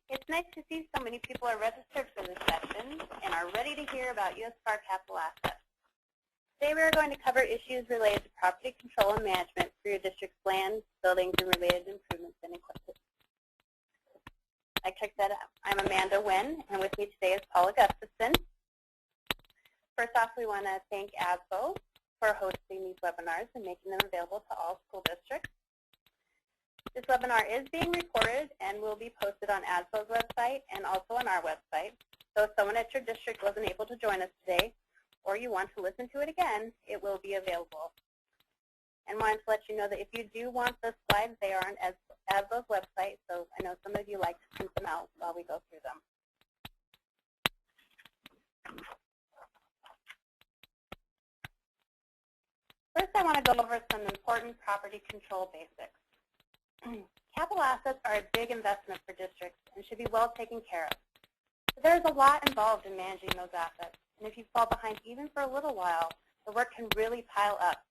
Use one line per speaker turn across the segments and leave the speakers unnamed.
It's nice to see so many people are registered for this session and are ready to hear about USFR capital assets. Today we are going to cover issues related to property control and management for your district's land, buildings, and related improvements and equipment. Like Chuck said, I'm Amanda Wynn, and with me today is Paula Gustafson. First off, we want to thank ASBO for hosting these webinars and making them available to all school districts. This webinar is being recorded and will be posted on ASBO's website and also on our website. So if someone at your district wasn't able to join us today, or you want to listen to it again, it will be available. And wanted to let you know that if you do want the slides, they are on ASBO's website, so I know some of you like to print them out while we go through them. First, I want to go over some important property control basics. Capital assets are a big investment for districts and should be well taken care of. So there's a lot involved in managing those assets, and if you fall behind even for a little while, the work can really pile up,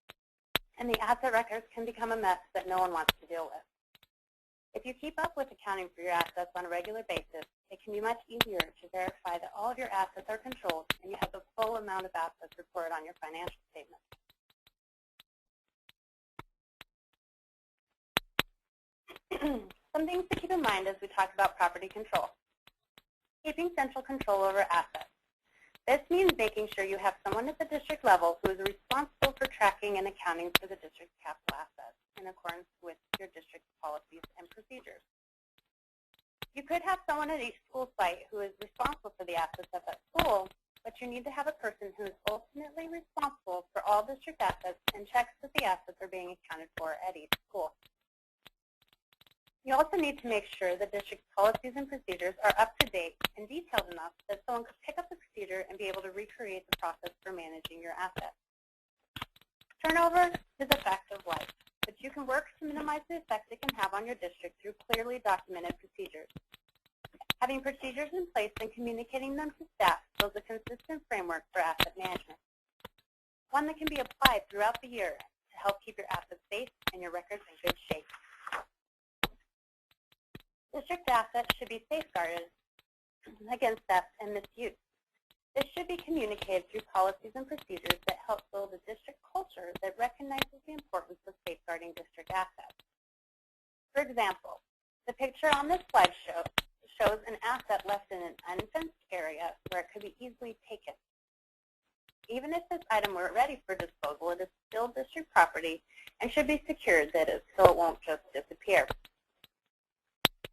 and the asset records can become a mess that no one wants to deal with. If you keep up with accounting for your assets on a regular basis, it can be much easier to verify that all of your assets are controlled and you have the full amount of assets reported on your financial statement. Some things to keep in mind as we talk about property control. Keeping central control over assets. This means making sure you have someone at the district level who is responsible for tracking and accounting for the district's capital assets in accordance with your district's policies and procedures. You could have someone at each school site who is responsible for the assets of that school, but you need to have a person who is ultimately responsible for all district assets and checks that the assets are being accounted for at each school. You also need to make sure the district's policies and procedures are up to date and detailed enough that someone could pick up the procedure and be able to recreate the process for managing your assets. Turnover is a fact of life, but you can work to minimize the effect it can have on your district through clearly documented procedures. Having procedures in place and communicating them to staff builds a consistent framework for asset management, one that can be applied throughout the year to help keep your assets safe and your records in good shape. District assets should be safeguarded against theft and misuse. This should be communicated through policies and procedures that help build a district culture that recognizes the importance of safeguarding district assets. For example, the picture on this slide shows an asset left in an unfenced area where it could be easily taken. Even if this item were ready for disposal, it is still district property and should be secured, that is, so it won't just disappear.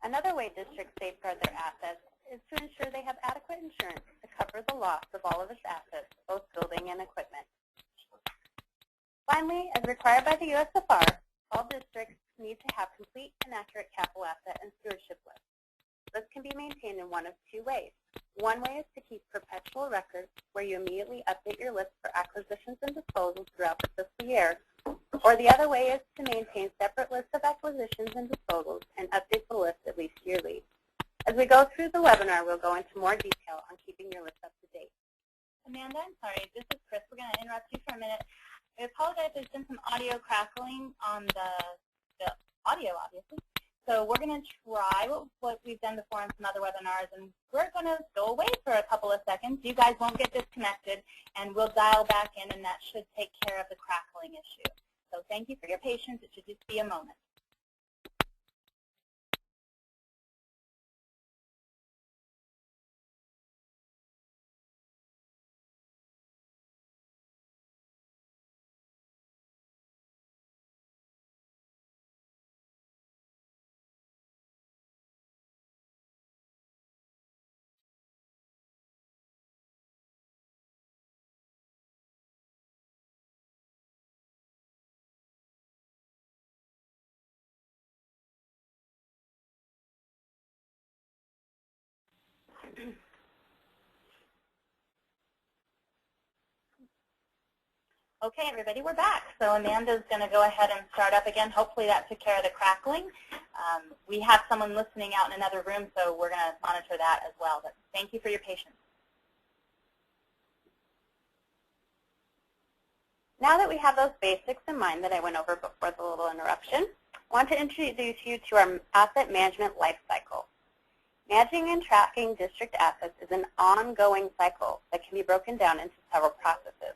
Another way districts safeguard their assets is to ensure they have adequate insurance to cover the loss of all of its assets, both building and equipment. Finally, as required by the USFR, all districts need to have complete and accurate capital asset and stewardship lists. This can be maintained in one of two ways. One way is to keep perpetual records where you immediately update your list for acquisitions and disposals throughout the fiscal year, or the other way is to maintain separate lists of acquisitions and disposals and update the list at least yearly. As we go through the webinar, we'll go into more detail on keeping your list up to date.
Amanda, I'm sorry, this is Chris. We're going to interrupt you for a minute. I apologize, there's been some audio crackling on the audio, obviously. So we're going to try what we've done before in some other webinars, and we're going to go away for a couple of seconds. You guys won't get disconnected, and we'll dial back in, and that should take care of the crackling issue. So thank you for your patience. It should just be a moment. Okay, everybody, we're back. So Amanda's going to go ahead and start up again. Hopefully that took care of the crackling. We have someone listening out in another room, so we're going to monitor that as well. But thank you for your patience.
Now that we have those basics in mind that I went over before the little interruption, I want to introduce you to our asset management life cycle. Managing and tracking district assets is an ongoing cycle that can be broken down into several processes.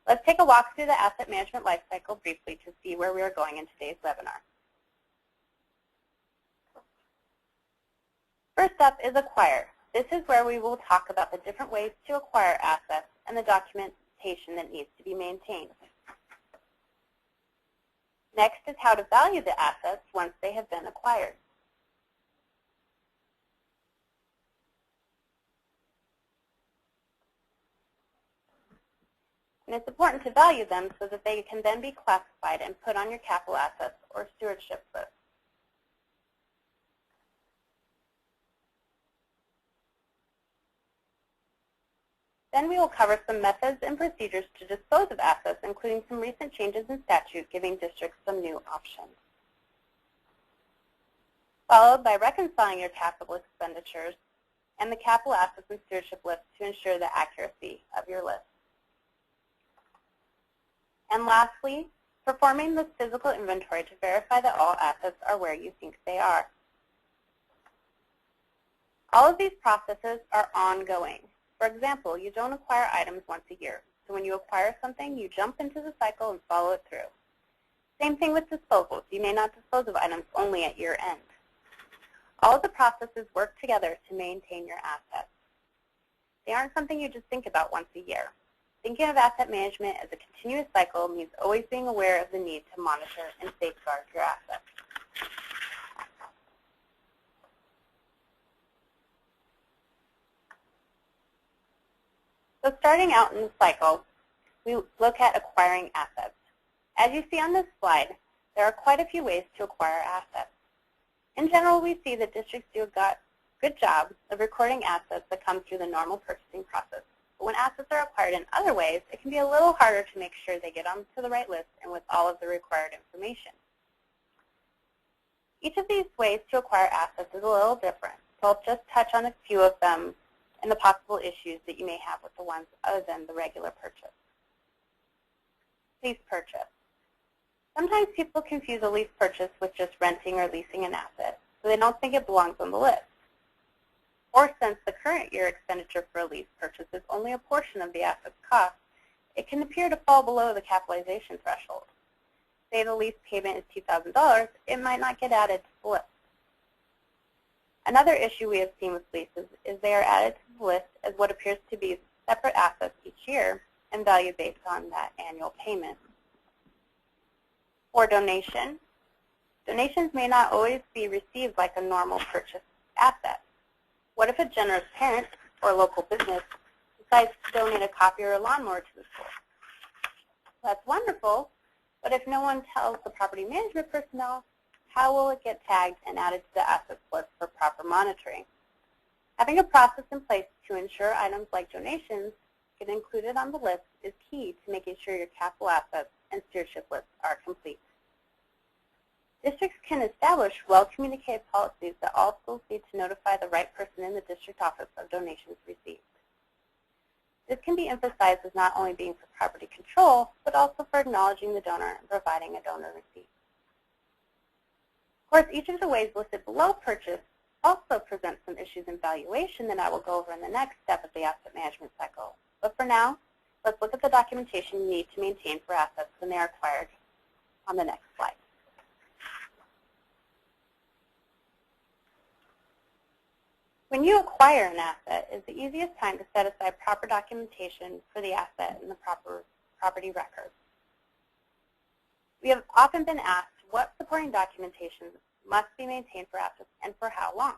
Let's take a walk through the asset management lifecycle briefly to see where we are going in today's webinar. First up is acquire. This is where we will talk about the different ways to acquire assets and the documentation that needs to be maintained. Next is how to value the assets once they have been acquired. And it's important to value them so that they can then be classified and put on your capital assets or stewardship list. Then we will cover some methods and procedures to dispose of assets, including some recent changes in statute giving districts some new options. Followed by reconciling your capital expenditures and the capital assets and stewardship list to ensure the accuracy of your list. And lastly, performing the physical inventory to verify that all assets are where you think they are. All of these processes are ongoing. For example, you don't acquire items once a year. So when you acquire something, you jump into the cycle and follow it through. Same thing with disposals. You may not dispose of items only at year end. All of the processes work together to maintain your assets. They aren't something you just think about once a year. Thinking of asset management as a continuous cycle means always being aware of the need to monitor and safeguard your assets. So starting out in the cycle, we look at acquiring assets. As you see on this slide, there are quite a few ways to acquire assets. In general, we see that districts do a good job of recording assets that come through the normal purchasing process. But when assets are acquired in other ways, it can be a little harder to make sure they get onto the right list and with all of the required information. Each of these ways to acquire assets is a little different, so I'll just touch on a few of them and the possible issues that you may have with the ones other than the regular purchase. Lease purchase. Sometimes people confuse a lease purchase with just renting or leasing an asset, so they don't think it belongs on the list. Or since the current year expenditure for a lease purchase is only a portion of the asset's cost, it can appear to fall below the capitalization threshold. Say the lease payment is $2,000, it might not get added to the list. Another issue we have seen with leases is they are added to the list as what appears to be separate assets each year and valued based on that annual payment. Or donation. Donations may not always be received like a normal purchase asset. What if a generous parent or local business decides to donate a copier or lawnmower to the school? That's wonderful, but if no one tells the property management personnel, how will it get tagged and added to the assets list for proper monitoring? Having a process in place to ensure items like donations get included on the list is key to making sure your capital assets and stewardship lists are complete. Districts can establish well-communicated policies that all schools need to notify the right person in the district office of donations received. This can be emphasized as not only being for property control, but also for acknowledging the donor and providing a donor receipt. Of course, each of the ways listed below purchase also presents some issues in valuation that I will go over in the next step of the asset management cycle. But for now, let's look at the documentation you need to maintain for assets when they are acquired on the next slide. When you acquire an asset, it's the easiest time to set aside proper documentation for the asset and the proper property records. We have often been asked what supporting documentation must be maintained for assets and for how long.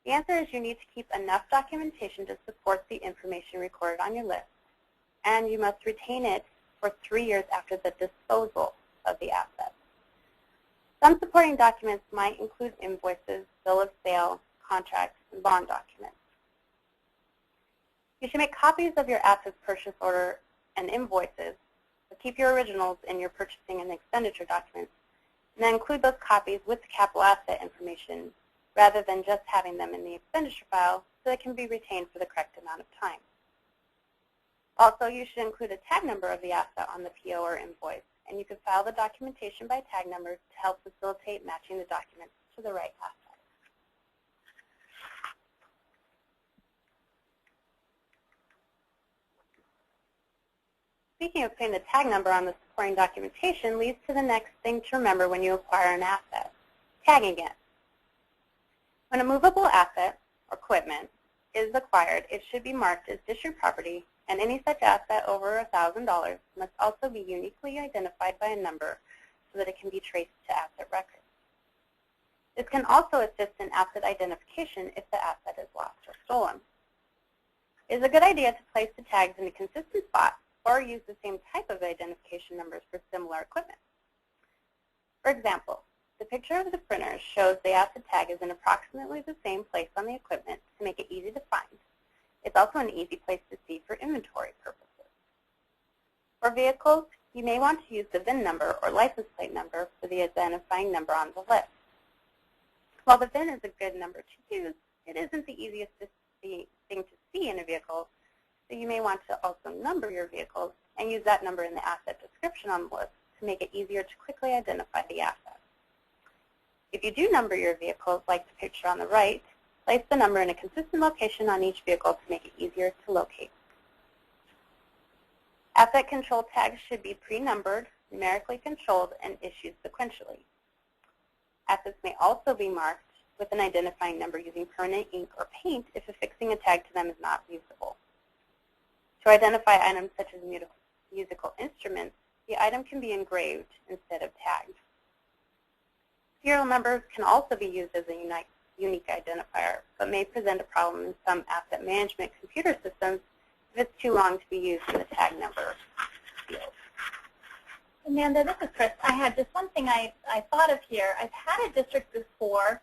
The answer is you need to keep enough documentation to support the information recorded on your list, and you must retain it for 3 years after the disposal of the asset. Some supporting documents might include invoices, bill of sale, contracts, and bond documents. You should make copies of your assets purchase order and invoices, but keep your originals in your purchasing and expenditure documents, and then include those copies with the capital asset information rather than just having them in the expenditure file so they can be retained for the correct amount of time. Also, you should include a tag number of the asset on the PO or invoice, and you can file the documentation by tag number to help facilitate matching the documents to the right asset. speaking of putting the tag number on the supporting documentation leads to the next thing to remember when you acquire an asset, tagging it. When a movable asset or equipment is acquired, it should be marked as district property, and any such asset over $1,000 must also be uniquely identified by a number so that it can be traced to asset records. This can also assist in asset identification if the asset is lost or stolen. It is a good idea to place the tags in a consistent spot or use the same type of identification numbers for similar equipment. For example, the picture of the printer shows the asset tag is in approximately the same place on the equipment to make it easy to find. It's also an easy place to see for inventory purposes. For vehicles, you may want to use the VIN number or license plate number for the identifying number on the list. While the VIN is a good number to use, it isn't the easiest thing to see in a vehicle, so you may want to also number your vehicles and use that number in the asset description on the list to make it easier to quickly identify the asset. If you do number your vehicles, like the picture on the right, place the number in a consistent location on each vehicle to make it easier to locate. Asset control tags should be pre-numbered, numerically controlled, and issued sequentially. Assets may also be marked with an identifying number using permanent ink or paint if affixing a tag to them is not feasible. To identify items such as musical instruments, the item can be engraved instead of tagged. Serial numbers can also be used as a unique identifier, but may present a problem in some asset management computer systems if it's too long to be used in the tag number field.
Amanda, this is Chris. I had just one thing I thought of here. I've had a district before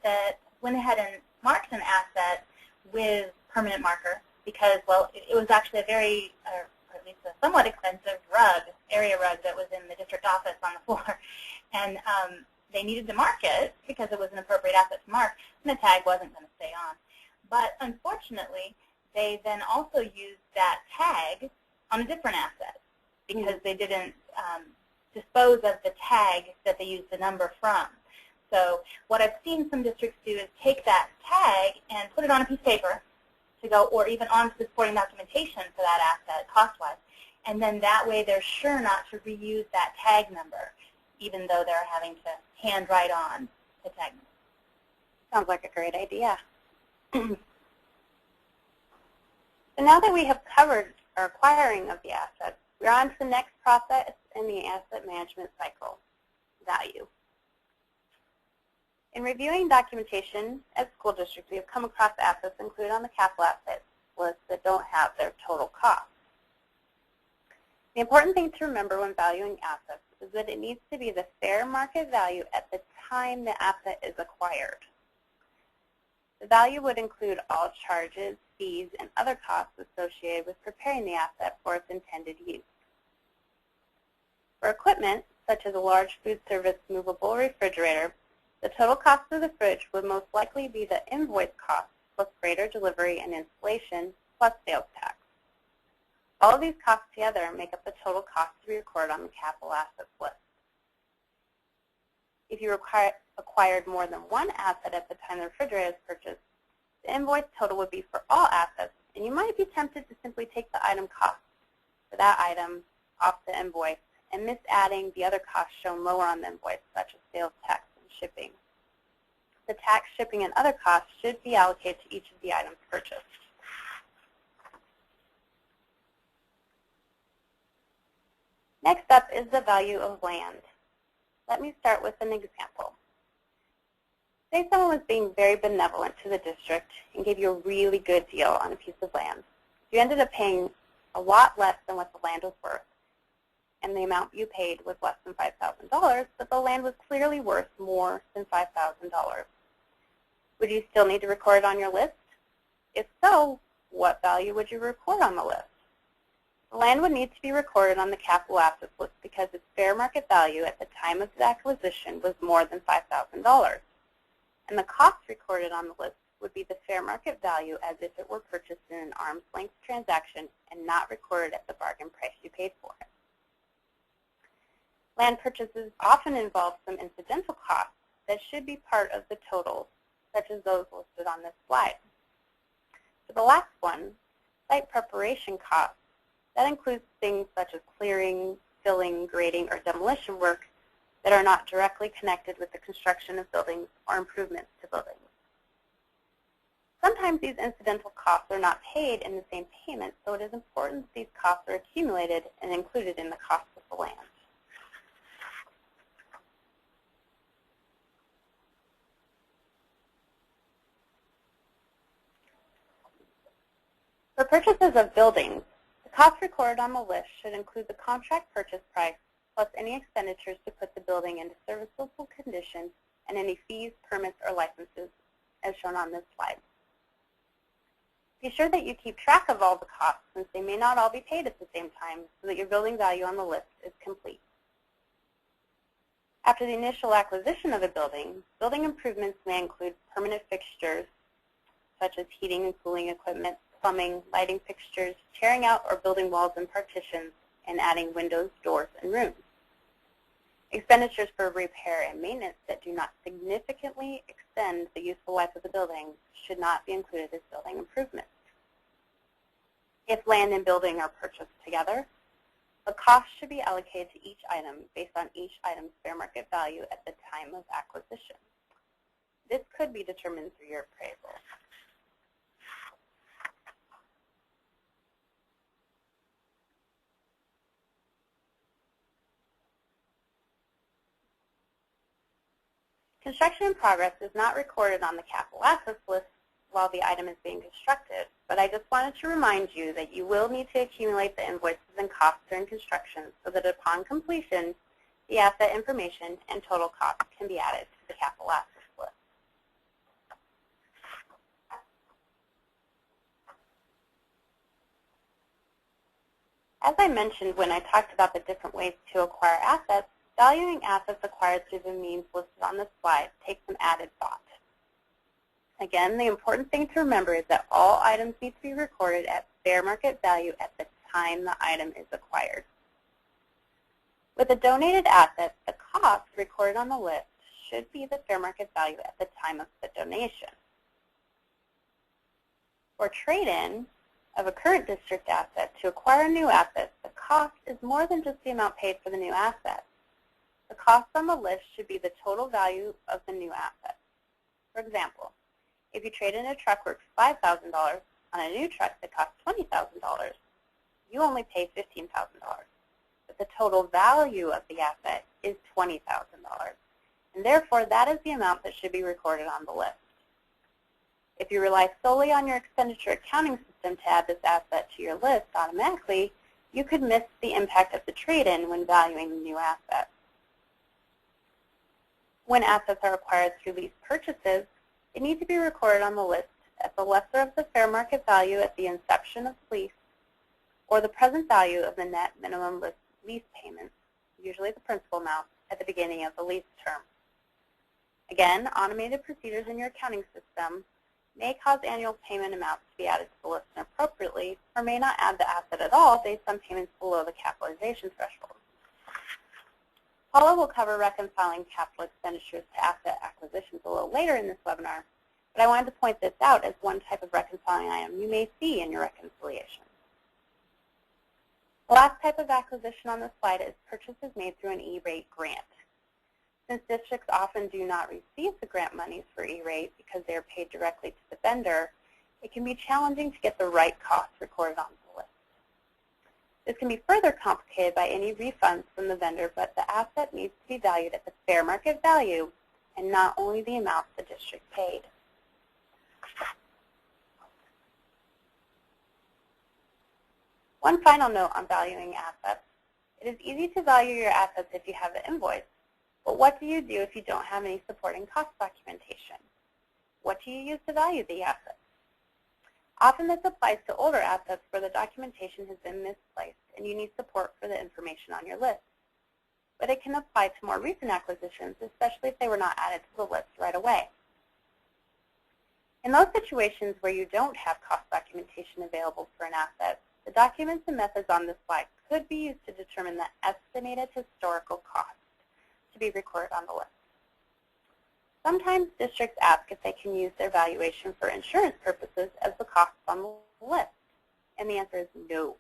that went ahead and marked an asset with permanent marker because, well, it was actually a very, or at least a somewhat expensive rug, area rug that was in the district office on the floor. And they needed to mark it because it was an appropriate asset to mark, and the tag wasn't going to stay on. But unfortunately, they then also used that tag on a different asset because they didn't dispose of the tag that they used the number from. So what I've seen some districts do is take that tag and put it on a piece of paper to go, or even onto the supporting documentation for that asset, cost-wise, and then that way they're sure not to reuse that tag number, even though they're having to hand write on the tag number.
Sounds like a great idea. So now that we have covered our acquiring of the assets, we're on to the next process in the asset management cycle, value. In reviewing documentation as school districts, we have come across assets included on the capital assets list that don't have their total cost. The important thing to remember when valuing assets is that it needs to be the fair market value at the time the asset is acquired. The value would include all charges, fees, and other costs associated with preparing the asset for its intended use. For equipment, such as a large food service movable refrigerator, the total cost of the fridge would most likely be the invoice cost plus freighter delivery and installation plus sales tax. All of these costs together make up the total cost to be recorded on the capital assets list. If you acquired more than one asset at the time the refrigerator is purchased, the invoice total would be for all assets, and you might be tempted to simply take the item cost for that item off the invoice and miss adding the other costs shown lower on the invoice, such as sales tax and shipping. The tax, shipping, and other costs should be allocated to each of the items purchased. Next up is the value of land. Let me start with an example. Say someone was being very benevolent to the district and gave you a really good deal on a piece of land. You ended up paying a lot less than what the land was worth, and the amount you paid was less than $5,000, but the land was clearly worth more than $5,000. Would you still need to record it on your list? If so, what value would you record on the list? The land would need to be recorded on the capital assets list because its fair market value at the time of the acquisition was more than $5,000. And the cost recorded on the list would be the fair market value as if it were purchased in an arm's length transaction and not recorded at the bargain price you paid for it. Land purchases often involve some incidental costs that should be part of the total, such as those listed on this slide. For the last one, site preparation costs That includes things such as clearing, filling, grading, or demolition work that are not directly connected with the construction of buildings or improvements to buildings. Sometimes these incidental costs are not paid in the same payment, so it is important that these costs are accumulated and included in the cost of the land. For purchases of buildings, the costs recorded on the list should include the contract purchase price plus any expenditures to put the building into serviceable condition and any fees, permits, or licenses as shown on this slide. Be sure that you keep track of all the costs since they may not all be paid at the same time so that your building value on the list is complete. After the initial acquisition of a building, building improvements may include permanent fixtures such as heating and cooling equipment, plumbing, lighting fixtures, tearing out or building walls and partitions, and adding windows, doors, and rooms. Expenditures for repair and maintenance that do not significantly extend the useful life of the building should not be included as building improvements. If land and building are purchased together, the cost should be allocated to each item based on each item's fair market value at the time of acquisition. This could be determined through your appraisal. Construction in progress is not recorded on the capital assets list while the item is being constructed, but I just wanted to remind you that you will need to accumulate the invoices and costs during construction so that upon completion, the asset information and total costs can be added to the capital assets list. As I mentioned when I talked about the different ways to acquire assets, valuing assets acquired through the means listed on this slide takes some added thought. Again, the important thing to remember is that all items need to be recorded at fair market value at the time the item is acquired. With a donated asset, the cost recorded on the list should be the fair market value at the time of the donation. For trade-in of a current district asset to acquire a new asset, the cost is more than just the amount paid for the new asset. The cost on the list should be the total value of the new asset. For example, if you trade in a truck worth $5,000 on a new truck that costs $20,000, you only pay $15,000. But the total value of the asset is $20,000. And therefore, that is the amount that should be recorded on the list. If you rely solely on your expenditure accounting system to add this asset to your list automatically, you could miss the impact of the trade-in when valuing the new asset. When assets are acquired through lease purchases, they need to be recorded on the list at the lesser of the fair market value at the inception of the lease or the present value of the net minimum lease payments, usually the principal amount, at the beginning of the lease term. Again, automated procedures in your accounting system may cause annual payment amounts to be added to the list inappropriately or may not add the asset at all based on payments below the capitalization threshold. Paula will cover reconciling capital expenditures to asset acquisitions a little later in this webinar, but I wanted to point this out as one type of reconciling item you may see in your reconciliation. The last type of acquisition on this slide is purchases made through an E-rate grant. Since districts often do not receive the grant monies for E-rate because they are paid directly to the vendor, it can be challenging to get the right costs recorded on the list. This can be further complicated by any refunds from the vendor, but the asset needs to be valued at the fair market value and not only the amount the district paid. One final note on valuing assets. It is easy to value your assets if you have the invoice, but what do you do if you don't have any supporting cost documentation? What do you use to value the assets? Often this applies to older assets where the documentation has been misplaced and you need support for the information on your list. But it can apply to more recent acquisitions, especially if they were not added to the list right away. In those situations where you don't have cost documentation available for an asset, the documents and methods on this slide could be used to determine the estimated historical cost to be recorded on the list. Sometimes districts ask if they can use their valuation for insurance purposes as the costs on the list, and the answer is no.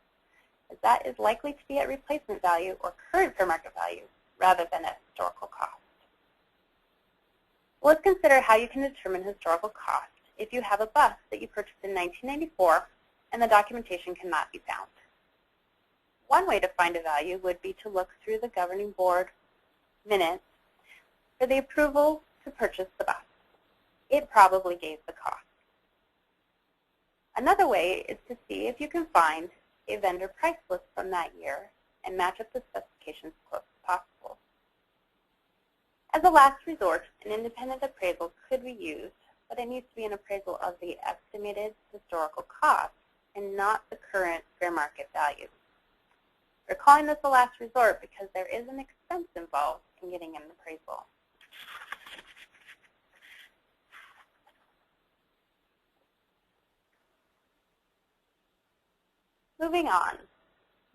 as that is likely to be at replacement value or current fair market value rather than at historical cost. Let's consider how you can determine historical cost if you have a bus that you purchased in 1994 and the documentation cannot be found. One way to find a value would be to look through the governing board minutes for the approval to purchase the bus. It probably gave the cost. Another way is to see if you can find a vendor price list from that year and match up the specifications as close as possible. As a last resort, an independent appraisal could be used, but it needs to be an appraisal of the estimated historical cost and not the current fair market value. We're calling this a last resort because there is an expense involved in getting an appraisal. Moving on,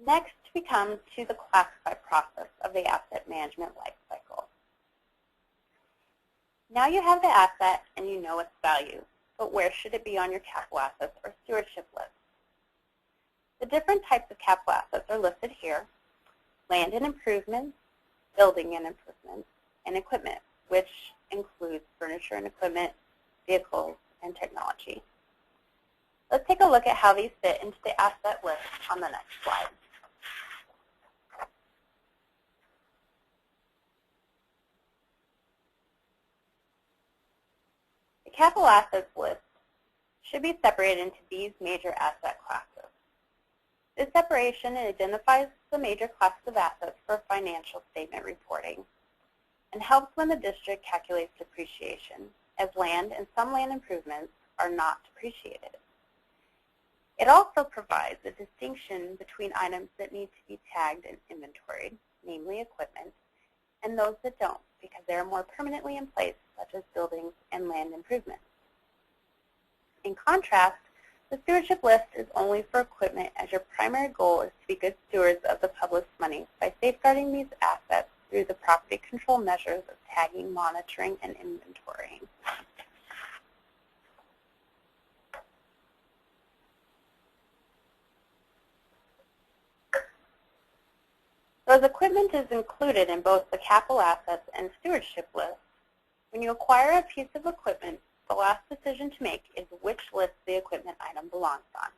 next we come to the classify process of the asset management life cycle. Now you have the asset and you know its value, but where should it be on your capital assets or stewardship list? The different types of capital assets are listed here: land and improvements, building and improvements, and equipment, which includes furniture and equipment, vehicles, and technology. Let's take a look at how these fit into the asset list on the next slide. The capital assets list should be separated into these major asset classes. This separation identifies the major classes of assets for financial statement reporting and helps when the district calculates depreciation, as land and some land improvements are not depreciated. It also provides a distinction between items that need to be tagged and inventoried, namely equipment, and those that don't, because they are more permanently in place, such as buildings and land improvements. In contrast, the stewardship list is only for equipment, as your primary goal is to be good stewards of the public's money by safeguarding these assets through the property control measures of tagging, monitoring, and inventorying. So as equipment is included in both the capital assets and stewardship lists, when you acquire a piece of equipment, the last decision to make is which list the equipment item belongs on.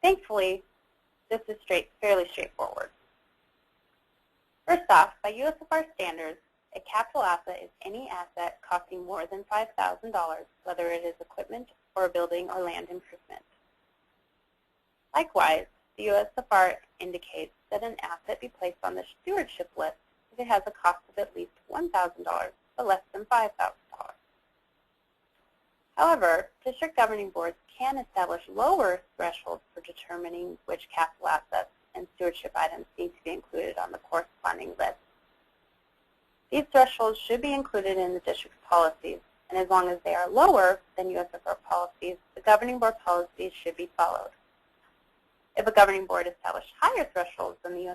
Thankfully, this is fairly straightforward. First off, by USFR standards, a capital asset is any asset costing more than $5,000, whether it is equipment or a building or land improvement. Likewise, the USFR indicates that an asset be placed on the stewardship list if it has a cost of at least $1,000 but less than $5,000. However, district governing boards can establish lower thresholds for determining which capital assets and stewardship items need to be included on the corresponding list. These thresholds should be included in the district's policies, and as long as they are lower than USFR policies, the governing board policies should be followed. If a governing board established higher thresholds than the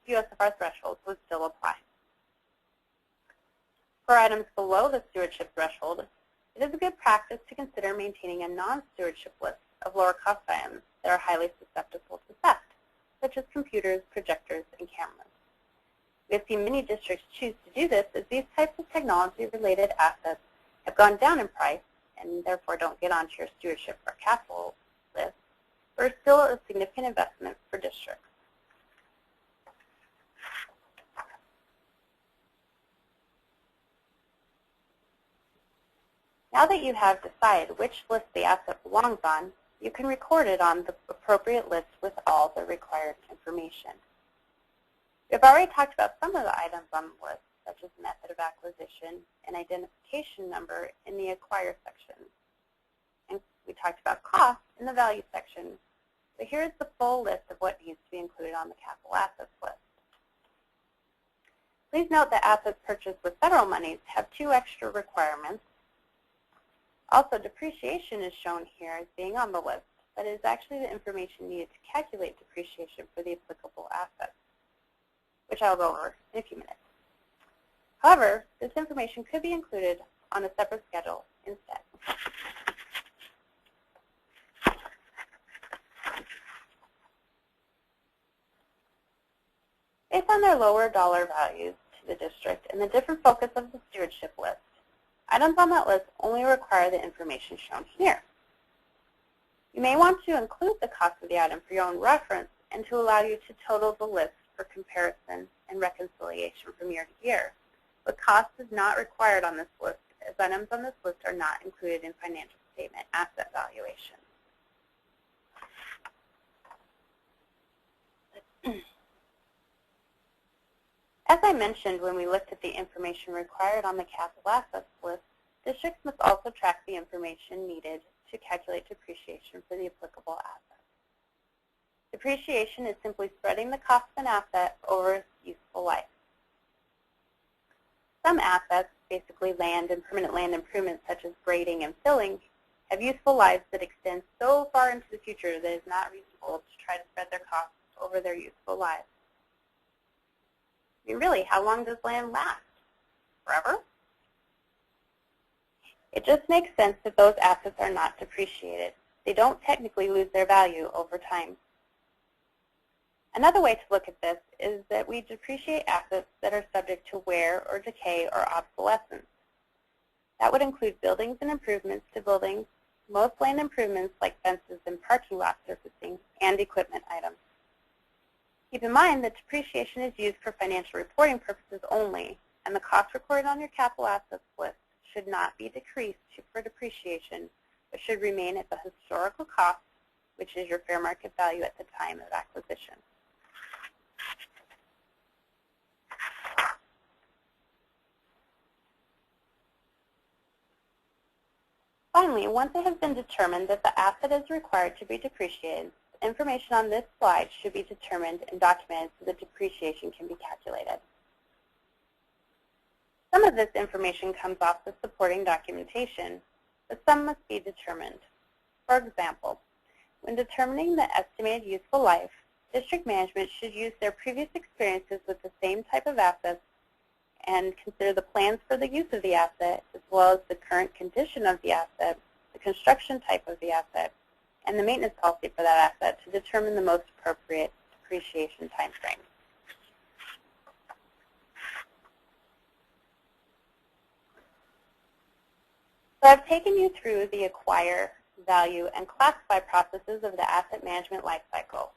USFR thresholds would still apply. For items below the stewardship threshold, it is a good practice to consider maintaining a non-stewardship list of lower cost items that are highly susceptible to theft, such as computers, projectors, and cameras. We have seen many districts choose to do this as these types of technology-related assets have gone down in price and therefore don't get onto your stewardship or capital list, but are still a significant investment for districts. Now that you have decided which list the asset belongs on, you can record it on the appropriate list with all the required information. We've already talked about some of the items on the list, such as method of acquisition and identification number in the acquire section. And we talked about cost in the value section. So here's the full list of what needs to be included on the capital assets list. Please note that assets purchased with federal monies have 2 extra requirements. Also, depreciation is shown here as being on the list, but it is actually the information needed to calculate depreciation for the applicable assets, which I'll go over in a few minutes. However, this information could be included on a separate schedule instead. Based on their lower dollar values to the district and the different focus of the stewardship list, items on that list only require the information shown here. You may want to include the cost of the item for your own reference and to allow you to total the list for comparison and reconciliation from year to year. But cost is not required on this list, as items on this list are not included in financial statement asset valuation. As I mentioned when we looked at the information required on the capital assets list, districts must also track the information needed to calculate depreciation for the applicable assets. Depreciation is simply spreading the cost of an asset over its useful life. Some assets, basically land and permanent land improvements such as grading and filling, have useful lives that extend so far into the future that it is not reasonable to try to spread their costs over their useful lives. I mean, really, how long does land last? Forever? It just makes sense that those assets are not depreciated. They don't technically lose their value over time. Another way to look at this is that we depreciate assets that are subject to wear or decay or obsolescence. That would include buildings and improvements to buildings, most land improvements like fences and parking lot surfacing, and equipment items. Keep in mind that depreciation is used for financial reporting purposes only, and the cost recorded on your capital assets list should not be decreased for depreciation, but should remain at the historical cost, which is your fair market value at the time of acquisition. Finally, once it has been determined that the asset is required to be depreciated, information on this slide should be determined and documented so that depreciation can be calculated. Some of this information comes off the supporting documentation, but some must be determined. For example, when determining the estimated useful life, district management should use their previous experiences with the same type of assets and consider the plans for the use of the asset, as well as the current condition of the asset, the construction type of the asset, and the maintenance policy for that asset to determine the most appropriate depreciation time frame. So I've taken you through the acquire, value, and classify processes of the asset management lifecycle.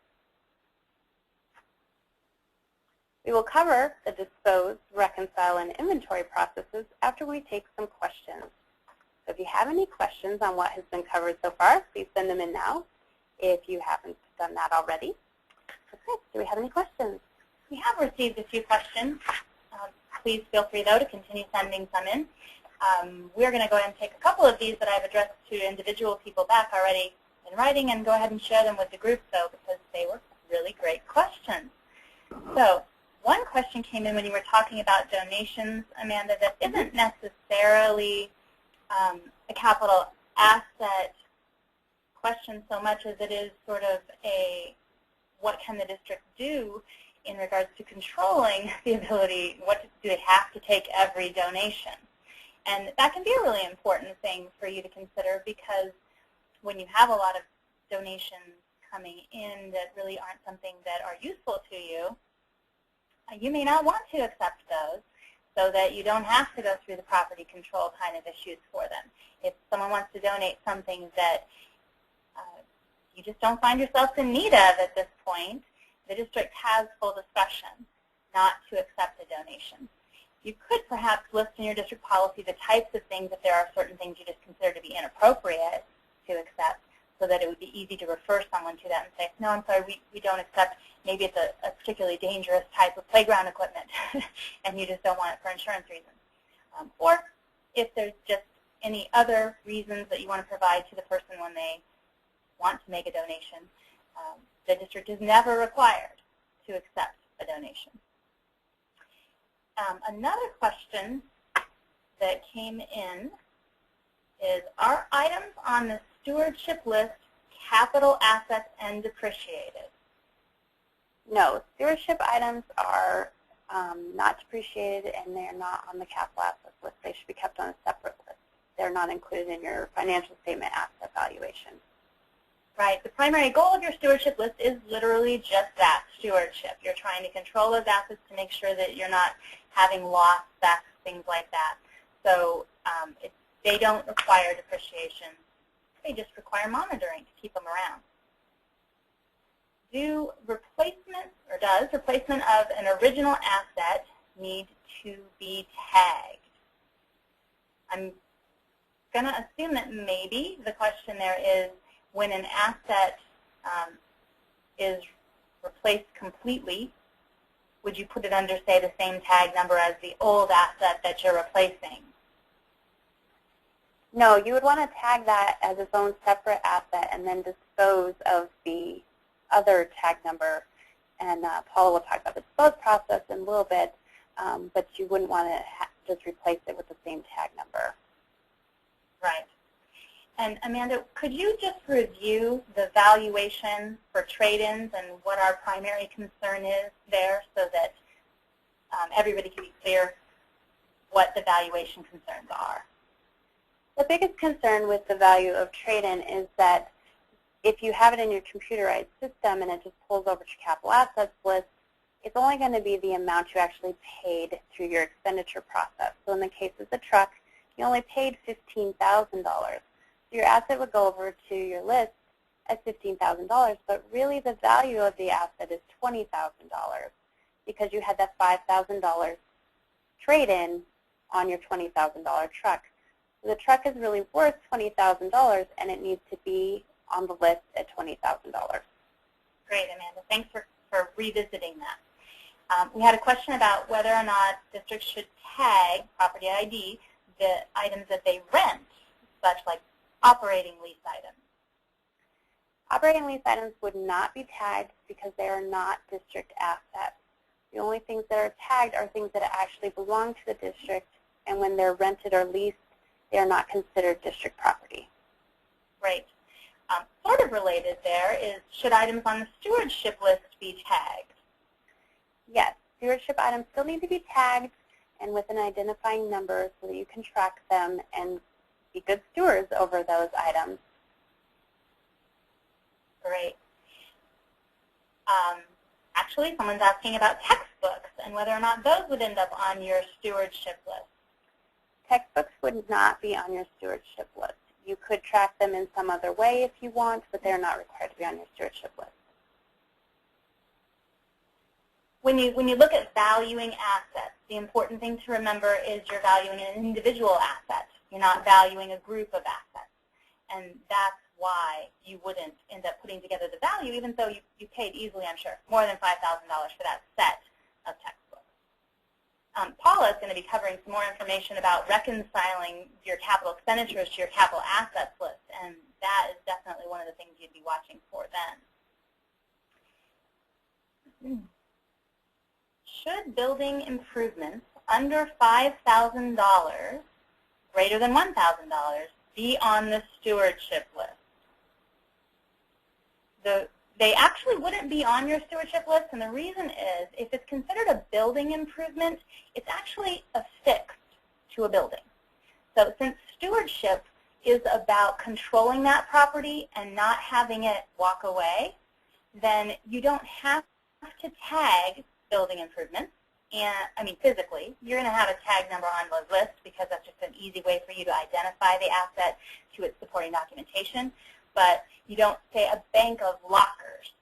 We will cover the dispose, reconcile, and inventory processes after we take some questions. So if you have any questions on what has been covered so far, please send them in now if you haven't done that already. So Chris, do we have any questions?
We have received a few questions. Please feel free, though, to continue sending some in. We're going to go ahead and take a couple of these that I've addressed to individual people back already in writing and go ahead and share them with the group, though, because they were really great questions. So one question came in when you were talking about donations, Amanda, that isn't necessarily a capital asset question so much as it is sort of a what can the district do in regards to controlling the ability, what do they have to take every donation? And that can be a really important thing for you to consider, because when you have a lot of donations coming in that really aren't something that are useful to you, you may not want to accept those, so that you don't have to go through the property control kind of issues for them. If someone wants to donate something that you just don't find yourself in need of at this point, the district has full discretion not to accept the donation. You could perhaps list in your district policy the types of things, if there are certain things you just consider to be inappropriate to accept, so that it would be easy to refer someone to that and say, no, I'm sorry, we don't accept, maybe it's a particularly dangerous type of playground equipment and you just don't want it for insurance reasons. Or if there's just any other reasons that you want to provide to the person when they want to make a donation, the district is never required to accept a donation. Another question that came in is, are items on the stewardship list capital assets and depreciated?
No, stewardship items are not depreciated, and they're not on the capital assets list. They should be kept on a separate list. They're not included in your financial statement asset valuation.
Right. The primary goal of your stewardship list is literally just that, stewardship. You're trying to control those assets to make sure that you're not having loss, theft, things like that. So they don't require depreciation. They just require monitoring to keep them around. Does replacement of an original asset need to be tagged? I'm going to assume that maybe the question there is when an asset is replaced completely, would you put it under, say, the same tag number as the old asset that you're replacing?
No, you would want to tag that as its own separate asset and then dispose of the other tag number. And Paula will talk about the dispose process in a little bit, but you wouldn't want to just replace it with the same tag number.
Right. And Amanda, could you just review the valuation for trade-ins and what our primary concern is there so that everybody can be clear what the valuation concerns are?
The biggest concern with the value of trade-in is that if you have it in your computerized system and it just pulls over to your capital assets list, it's only going to be the amount you actually paid through your expenditure process. So in the case of the truck, you only paid $15,000. So your asset would go over to your list at $15,000, but really the value of the asset is $20,000 because you had that $5,000 trade-in on your $20,000 truck. So the truck is really worth $20,000 and it needs to be on the list at $20,000.
Great, Amanda. Thanks for revisiting that. We had a question about whether or not districts should tag property ID the items that they rent, such like operating lease items.
Operating lease items would not be tagged because they are not district assets. The only things that are tagged are things that actually belong to the district, and when they're rented or leased, they are not considered district property.
Right. Sort of related there is, should items on the stewardship list be tagged?
Yes, stewardship items still need to be tagged and with an identifying number so that you can track them and be good stewards over those items.
Great. Actually, someone's asking about textbooks and whether or not those would end up on your stewardship list.
Textbooks would not be on your stewardship list. You could track them in some other way if you want, but they're not required to be on your stewardship list.
When you look at valuing assets, the important thing to remember is you're valuing an individual asset. You're not valuing a group of assets. And that's why you wouldn't end up putting together the value, even though you paid easily, I'm sure, more than $5,000 for that set of textbooks. Paula is going to be covering some more information about reconciling your capital expenditures to your capital assets list, and that is definitely one of the things you'd be watching for then. Should building improvements under $5,000, greater than $1,000, be on the stewardship list? They actually wouldn't be on your stewardship list, and the reason is if it's considered a building improvement, it's actually affixed to a building. So since stewardship is about controlling that property and not having it walk away, then you don't have to tag building improvements. And I mean, physically, you're going to have a tag number on the list because that's just an easy way for you to identify the asset to its supporting documentation. But you don't say a bank of lockers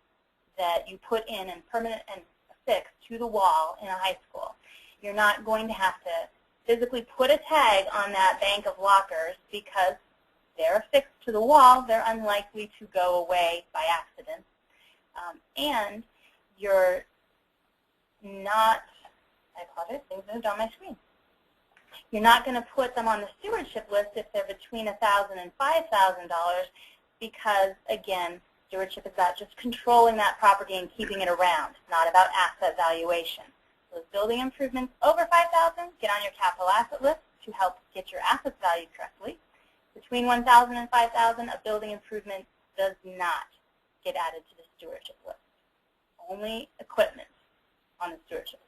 that you put in and permanent and affix to the wall in a high school. You're not going to have to physically put a tag on that bank of lockers because they're affixed to the wall. They're unlikely to go away by accident. And you're not, I apologize, things moved on my screen. You're not going to put them on the stewardship list if they're between $1,000 and $5,000 because, again, stewardship is about just controlling that property and keeping it around, not about asset valuation. So building improvements over $5,000, get on your capital asset list to help get your assets valued correctly. Between $1,000 and $5,000, a building improvement does not get added to the stewardship list. Only equipment on the stewardship list.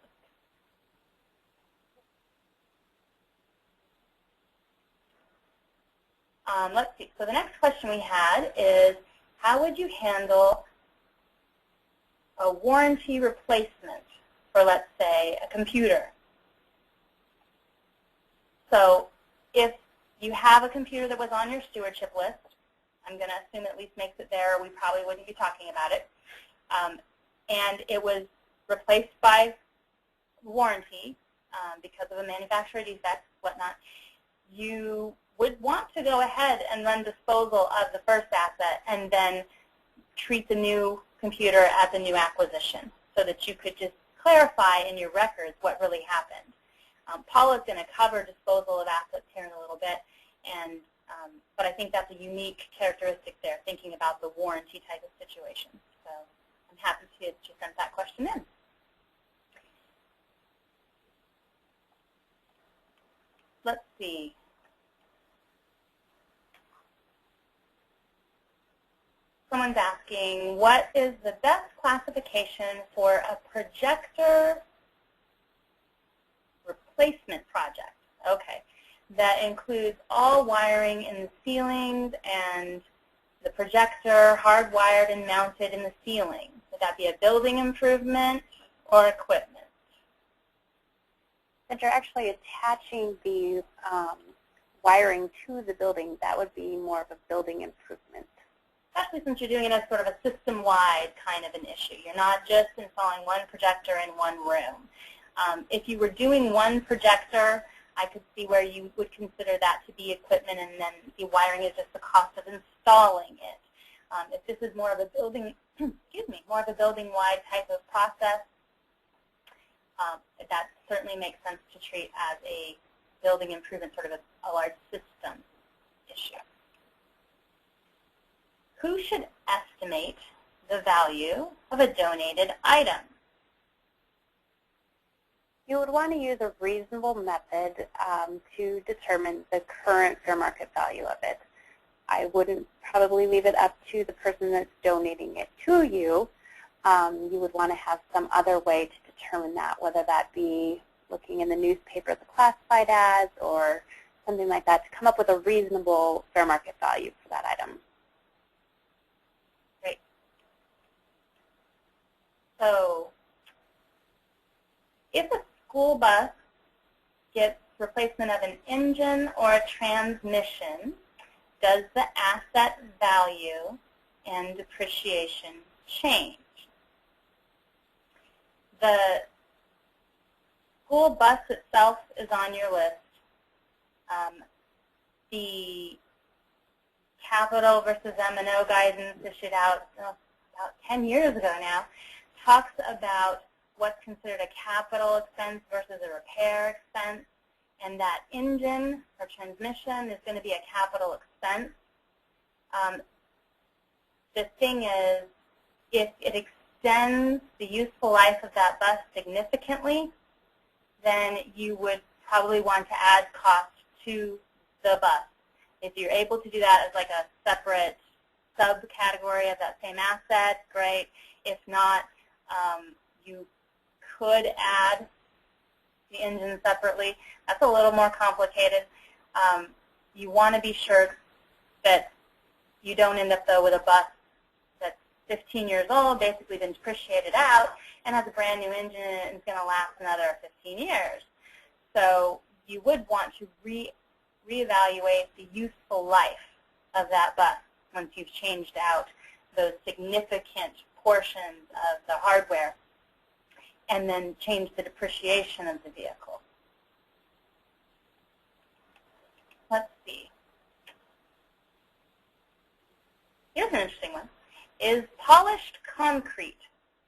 Let's see. So the next question we had is, how would you handle a warranty replacement for, let's say, a computer? So if you have a computer that was on your stewardship list, I'm going to assume at least makes it there, or we probably wouldn't be talking about it, and it was replaced by warranty because of a manufacturer defect, whatnot, you would want to go ahead and run disposal of the first asset and then treat the new computer as a new acquisition so that you could just clarify in your records what really happened. Paula's going to cover disposal of assets here in a little bit, and but I think that's a unique characteristic there, thinking about the warranty type of situation. So I'm happy to send that question in. Let's see. Someone's asking, what is the best classification for a projector replacement project? Okay. That includes all wiring in the ceilings and the projector hardwired and mounted in the ceiling. Would that be a building improvement or equipment?
If you're actually attaching the wiring to the building, that would be more of a building improvement.
Especially since you're doing it as sort of a system-wide kind of an issue. You're not just installing one projector in one room. If you were doing one projector, I could see where you would consider that to be equipment, and then the wiring is just the cost of installing it. If this is more of a building, excuse me, more of a building-wide type of process, that certainly makes sense to treat as a building improvement, sort of a large system issue. Who should estimate the value of a donated item?
You would want to use a reasonable method to determine the current fair market value of it. I wouldn't probably leave it up to the person that's donating it to you. You would want to have some other way to determine that, whether that be looking in the newspaper at the classified ads or something like that, to come up with a reasonable fair market value for that item.
Great. So if a school bus gets replacement of an engine or a transmission, does the asset value and depreciation change? The school bus itself is on your list. The capital versus M&O guidance issued out about 10 years ago now talks about what's considered a capital expense versus a repair expense, and that engine or transmission is going to be a capital expense. The thing is, if it extends the useful life of that bus significantly, then you would probably want to add cost to the bus. If you're able to do that as like a separate subcategory of that same asset, great. If not, you could add the engine separately. That's a little more complicated. You want to be sure that you don't end up, though, with a bus that's 15 years old, basically been depreciated out, and has a brand new engine and it's going to last another 15 years. So you would want to reevaluate the useful life of that bus once you've changed out those significant portions of the hardware, and then change the depreciation of the vehicle. Let's see. Here's an interesting one. Is polished concrete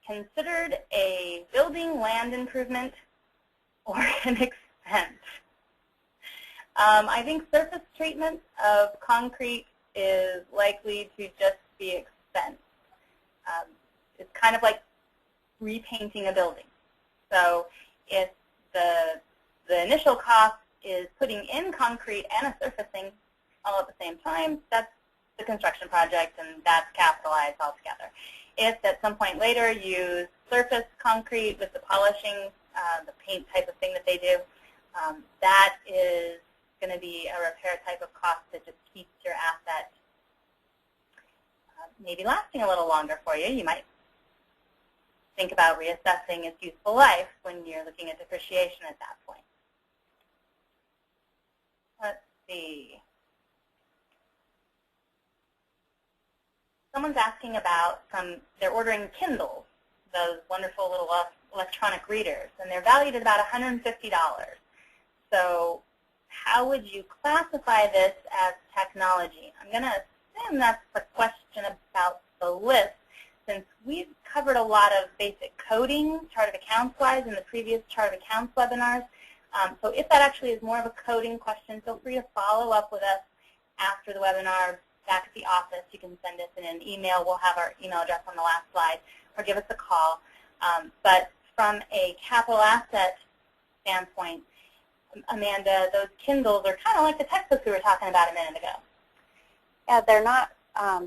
considered a building land improvement or an expense? I think surface treatment of concrete is likely to just be expense. It's kind of like repainting a building. So if the initial cost is putting in concrete and a surfacing all at the same time, that's the construction project, and that's capitalized altogether. If at some point later you surface concrete with the polishing, the paint type of thing that they do, that is going to be a repair type of cost that just keeps your asset maybe lasting a little longer for you. You might think about reassessing its useful life when you're looking at depreciation at that point. Let's see. Someone's asking about they're ordering Kindles, those wonderful little electronic readers, and they're valued at about $150. So how would you classify this as technology? I'm going to assume that's a question about the list, since we've covered a lot of basic coding, chart of accounts-wise, in the previous chart of accounts webinars. So if that actually is more of a coding question, feel free to follow up with us after the webinar back at the office. You can send us in an email. We'll have our email address on the last slide, or give us a call. But from a capital asset standpoint, Amanda, those Kindles are kind of like the textbooks we were talking about a minute ago.
Yeah, they're not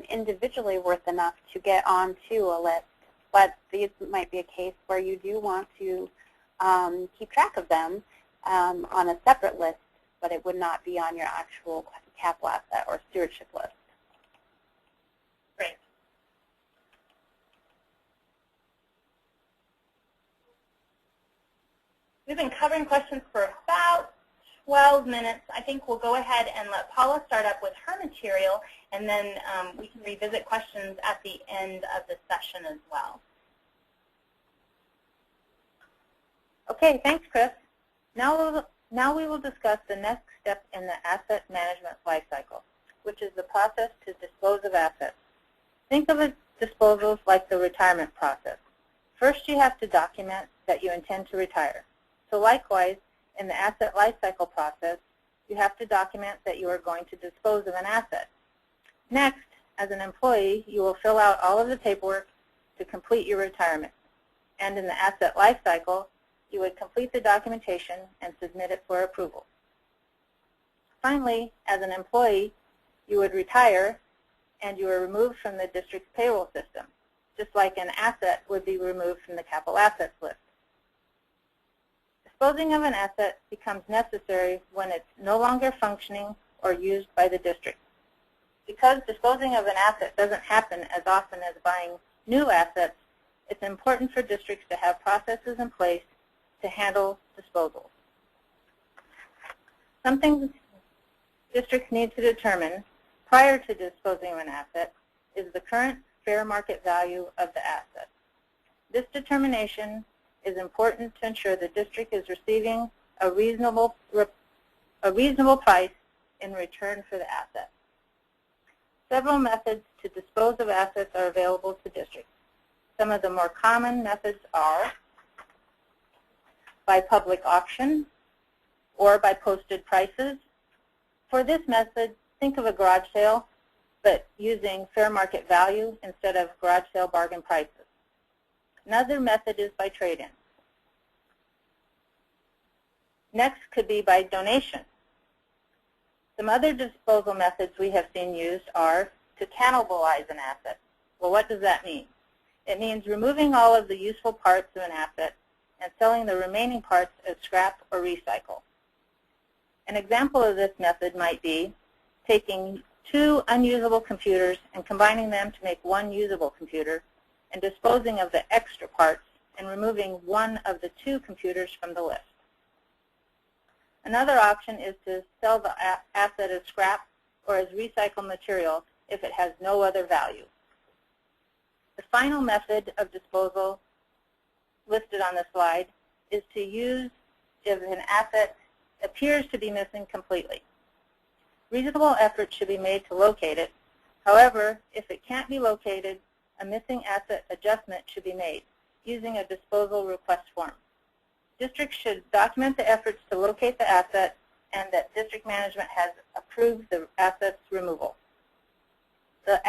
individually worth enough to get onto a list, but these might be a case where you do want to keep track of them on a separate list, but it would not be on your actual capital asset or stewardship list.
Great. We've been covering questions for about 12 minutes. I think we'll go ahead and let Paula start up with her material, and then we can revisit questions at the end of the session as well.
Okay, thanks, Chris. Now we will discuss the next step in the asset management lifecycle, which is the process to dispose of assets. Think of disposals like the retirement process. First, you have to document that you intend to retire. So likewise, in the asset lifecycle process, you have to document that you are going to dispose of an asset. Next, as an employee, you will fill out all of the paperwork to complete your retirement. And in the asset lifecycle, you would complete the documentation and submit it for approval. Finally, as an employee, you would retire and you are removed from the district's payroll system, just like an asset would be removed from the capital assets list. Disposing of an asset becomes necessary when it's no longer functioning or used by the district. Because disposing of an asset doesn't happen as often as buying new assets, it's important for districts to have processes in place to handle disposals. Some things districts need to determine prior to disposing of an asset is the current fair market value of the asset. This determination is important to ensure the district is receiving a reasonable price in return for the asset. Several methods to dispose of assets are available to districts. Some of the more common methods are by public auction or by posted prices. For this method, think of a garage sale, but using fair market value instead of garage sale bargain prices. Another method is by trade-in. Next could be by donation. Some other disposal methods we have seen used are to cannibalize an asset. Well, what does that mean? It means removing all of the useful parts of an asset and selling the remaining parts as scrap or recycle. An example of this method might be taking two unusable computers and combining them to make one usable computer and disposing of the extra parts and removing one of the two computers from the list. Another option is to sell the asset as scrap or as recycled material if it has no other value. The final method of disposal listed on the slide is to use if an asset appears to be missing completely. Reasonable effort should be made to locate it. However, if it can't be located, a missing asset adjustment should be made using a disposal request form. Districts should document the efforts to locate the asset and that district management has approved the asset's removal. The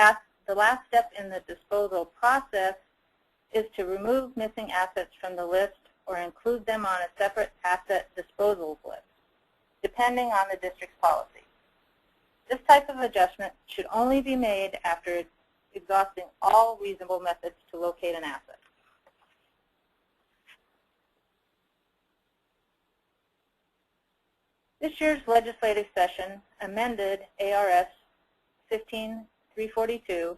last step in the disposal process is to remove missing assets from the list or include them on a separate asset disposal list, depending on the district's policy. This type of adjustment should only be made after exhausting all reasonable methods to locate an asset. This year's legislative session amended ARS 15342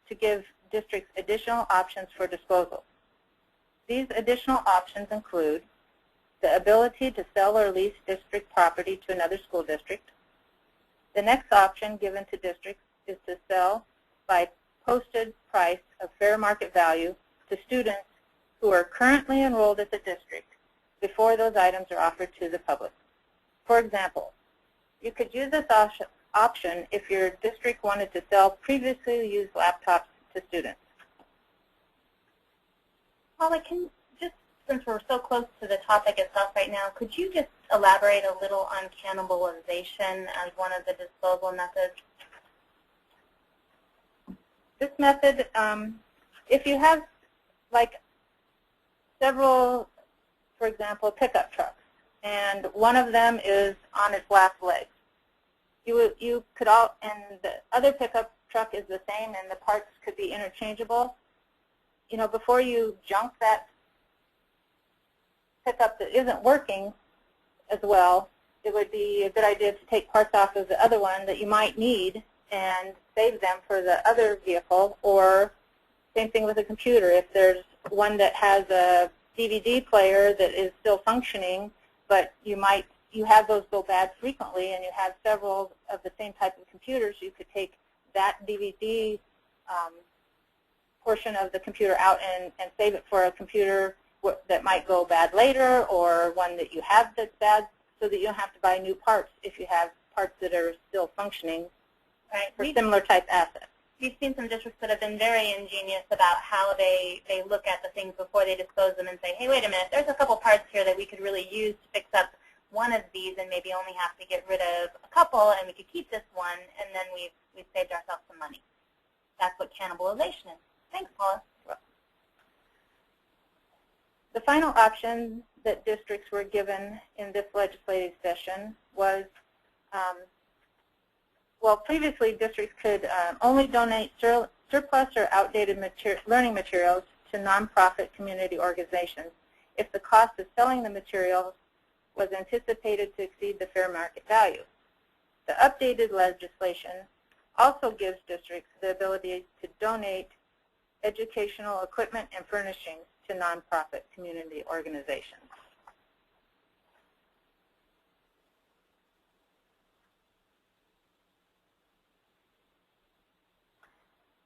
to give districts additional options for disposal. These additional options include the ability to sell or lease district property to another school district. The next option given to districts is to sell by posted price of fair market value to students who are currently enrolled at the district before those items are offered to the public. For example, you could use this option if your district wanted to sell previously used laptops to students.
Paula, since we're so close to the topic itself right now, could you just elaborate a little on cannibalization as one of the disposal methods?
This method, if you have like several, for example, pickup trucks, and one of them is on its last leg, you could and the other pickup truck is the same, and the parts could be interchangeable. You know, before you junk that pickup that isn't working as well, it would be a good idea to take parts off of the other one that you might need and save them for the other vehicle. Or same thing with a computer. If there's one that has a DVD player that is still functioning, but you have those go bad frequently, and you have several of the same type of computers, you could take that DVD portion of the computer out and save it for a computer that might go bad later, or one that you have that's bad, so that you don't have to buy new parts if you have parts that are still functioning for similar type assets.
We've seen some districts that have been very ingenious about how they look at the things before they dispose them and say, hey, wait a minute, there's a couple parts here that we could really use to fix up one of these, and maybe only have to get rid of a couple, and we could keep this one, and then we've saved ourselves some money. That's what cannibalization is. Thanks, Paula.
The final option that districts were given in this legislative session was, well, previously districts could only donate surplus or outdated learning materials to nonprofit community organizations if the cost of selling the materials was anticipated to exceed the fair market value. The updated legislation also gives districts the ability to donate educational equipment and furnishings to nonprofit community organizations.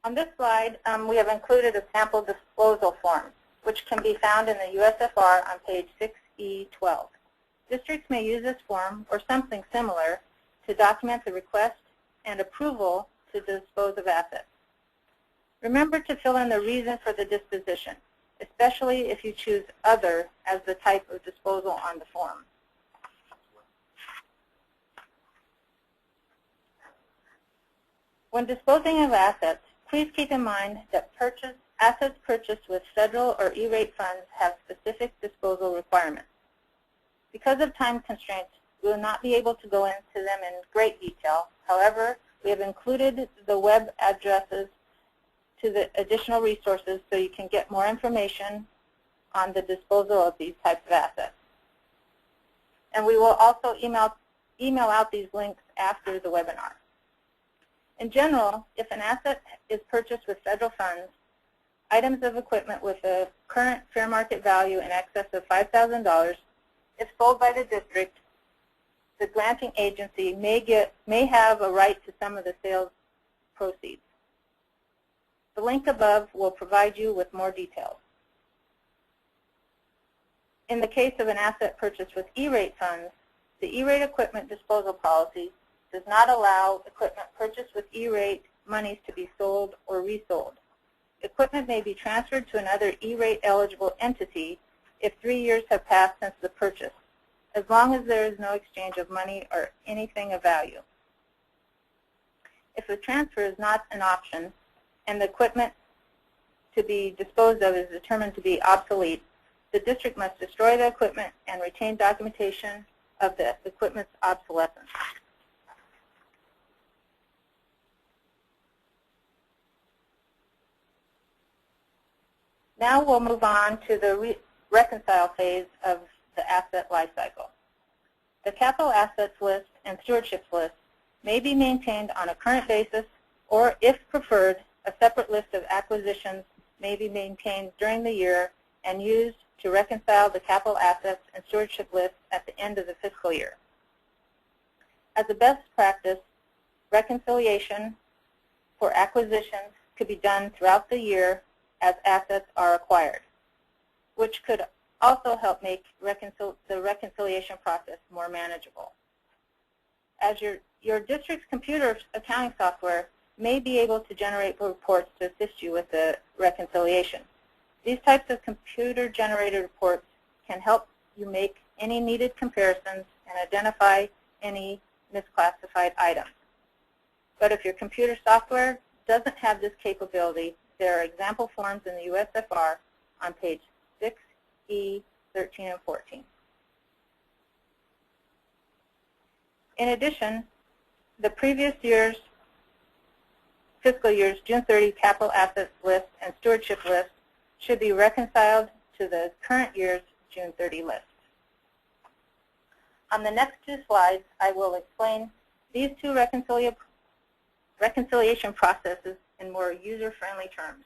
On this slide, we have included a sample disposal form, which can be found in the USFR on page 6E12. Districts may use this form or something similar to document the request and approval to dispose of assets. Remember to fill in the reason for the disposition, especially if you choose other as the type of disposal on the form. When disposing of assets, please keep in mind that assets purchased with federal or E-rate funds have specific disposal requirements. Because of time constraints, we will not be able to go into them in great detail. However, we have included the web addresses to the additional resources so you can get more information on the disposal of these types of assets. And we will also email out these links after the webinar. In general, if an asset is purchased with federal funds, items of equipment with a current fair market value in excess of $5,000, if sold by the district, the granting agency may have a right to some of the sales proceeds. The link above will provide you with more details. In the case of an asset purchased with E-rate funds, the E-rate equipment disposal policy does not allow equipment purchased with E-rate monies to be sold or resold. Equipment may be transferred to another E-rate eligible entity if 3 years have passed since the purchase, as long as there is no exchange of money or anything of value. If the transfer is not an option and the equipment to be disposed of is determined to be obsolete, the district must destroy the equipment and retain documentation of the equipment's obsolescence. Now we'll move on to the reconcile phase of the asset lifecycle. The capital assets list and stewardship list may be maintained on a current basis or, if preferred, A separate list of acquisitions may be maintained during the year and used to reconcile the capital assets and stewardship lists at the end of the fiscal year. As a best practice, reconciliation for acquisitions could be done throughout the year as assets are acquired, which could also help make the reconciliation process more manageable. As your district's computer accounting software may be able to generate reports to assist you with the reconciliation. These types of computer-generated reports can help you make any needed comparisons and identify any misclassified items. But if your computer software doesn't have this capability, there are example forms in the USFR on page 6E, 13, and 14. In addition, the previous year's fiscal year's June 30 capital assets list and stewardship list should be reconciled to the current year's June 30 list. On the next two slides, I will explain these two reconciliation processes in more user-friendly terms.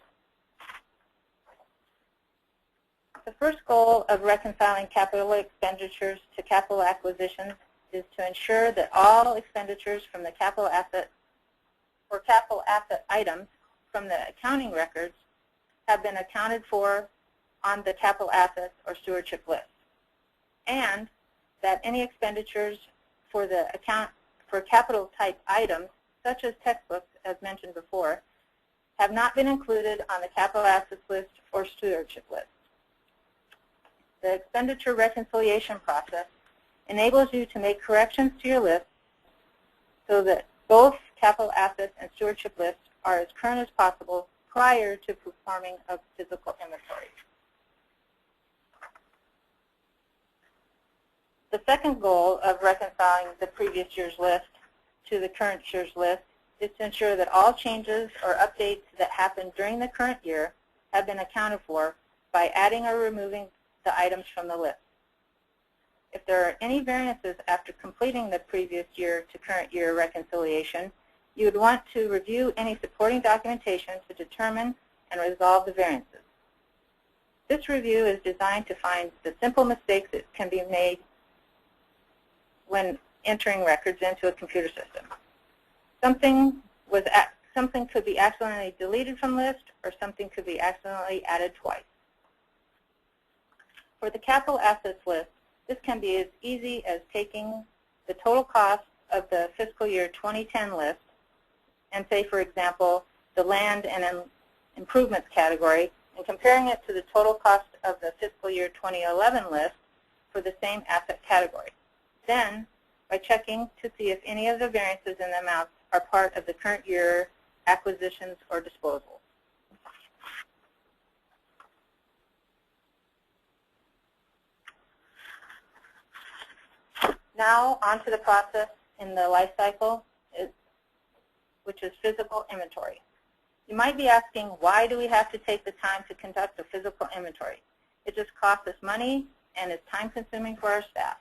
The first goal of reconciling capital expenditures to capital acquisitions is to ensure that all expenditures from the capital asset or capital asset items from the accounting records have been accounted for on the capital assets or stewardship list, and that any expenditures for the account for capital type items, such as textbooks, as mentioned before, have not been included on the capital assets list or stewardship list. The expenditure reconciliation process enables you to make corrections to your list so that both capital assets and stewardship lists are as current as possible prior to performing a physical inventory. The second goal of reconciling the previous year's list to the current year's list is to ensure that all changes or updates that happened during the current year have been accounted for by adding or removing the items from the list. If there are any variances after completing the previous year to current year reconciliation, you would want to review any supporting documentation to determine and resolve the variances. This review is designed to find the simple mistakes that can be made when entering records into a computer system. Something could be accidentally deleted from the list, or something could be accidentally added twice. For the capital assets list, this can be as easy as taking the total cost of the fiscal year 2010 list and say, for example, the land and improvements category, and comparing it to the total cost of the fiscal year 2011 list for the same asset category. Then, by checking to see if any of the variances in the amounts are part of the current year acquisitions or disposals. Now, on to the process in the life cycle, which is physical inventory. You might be asking, why do we have to take the time to conduct a physical inventory? It just costs us money and is time-consuming for our staff.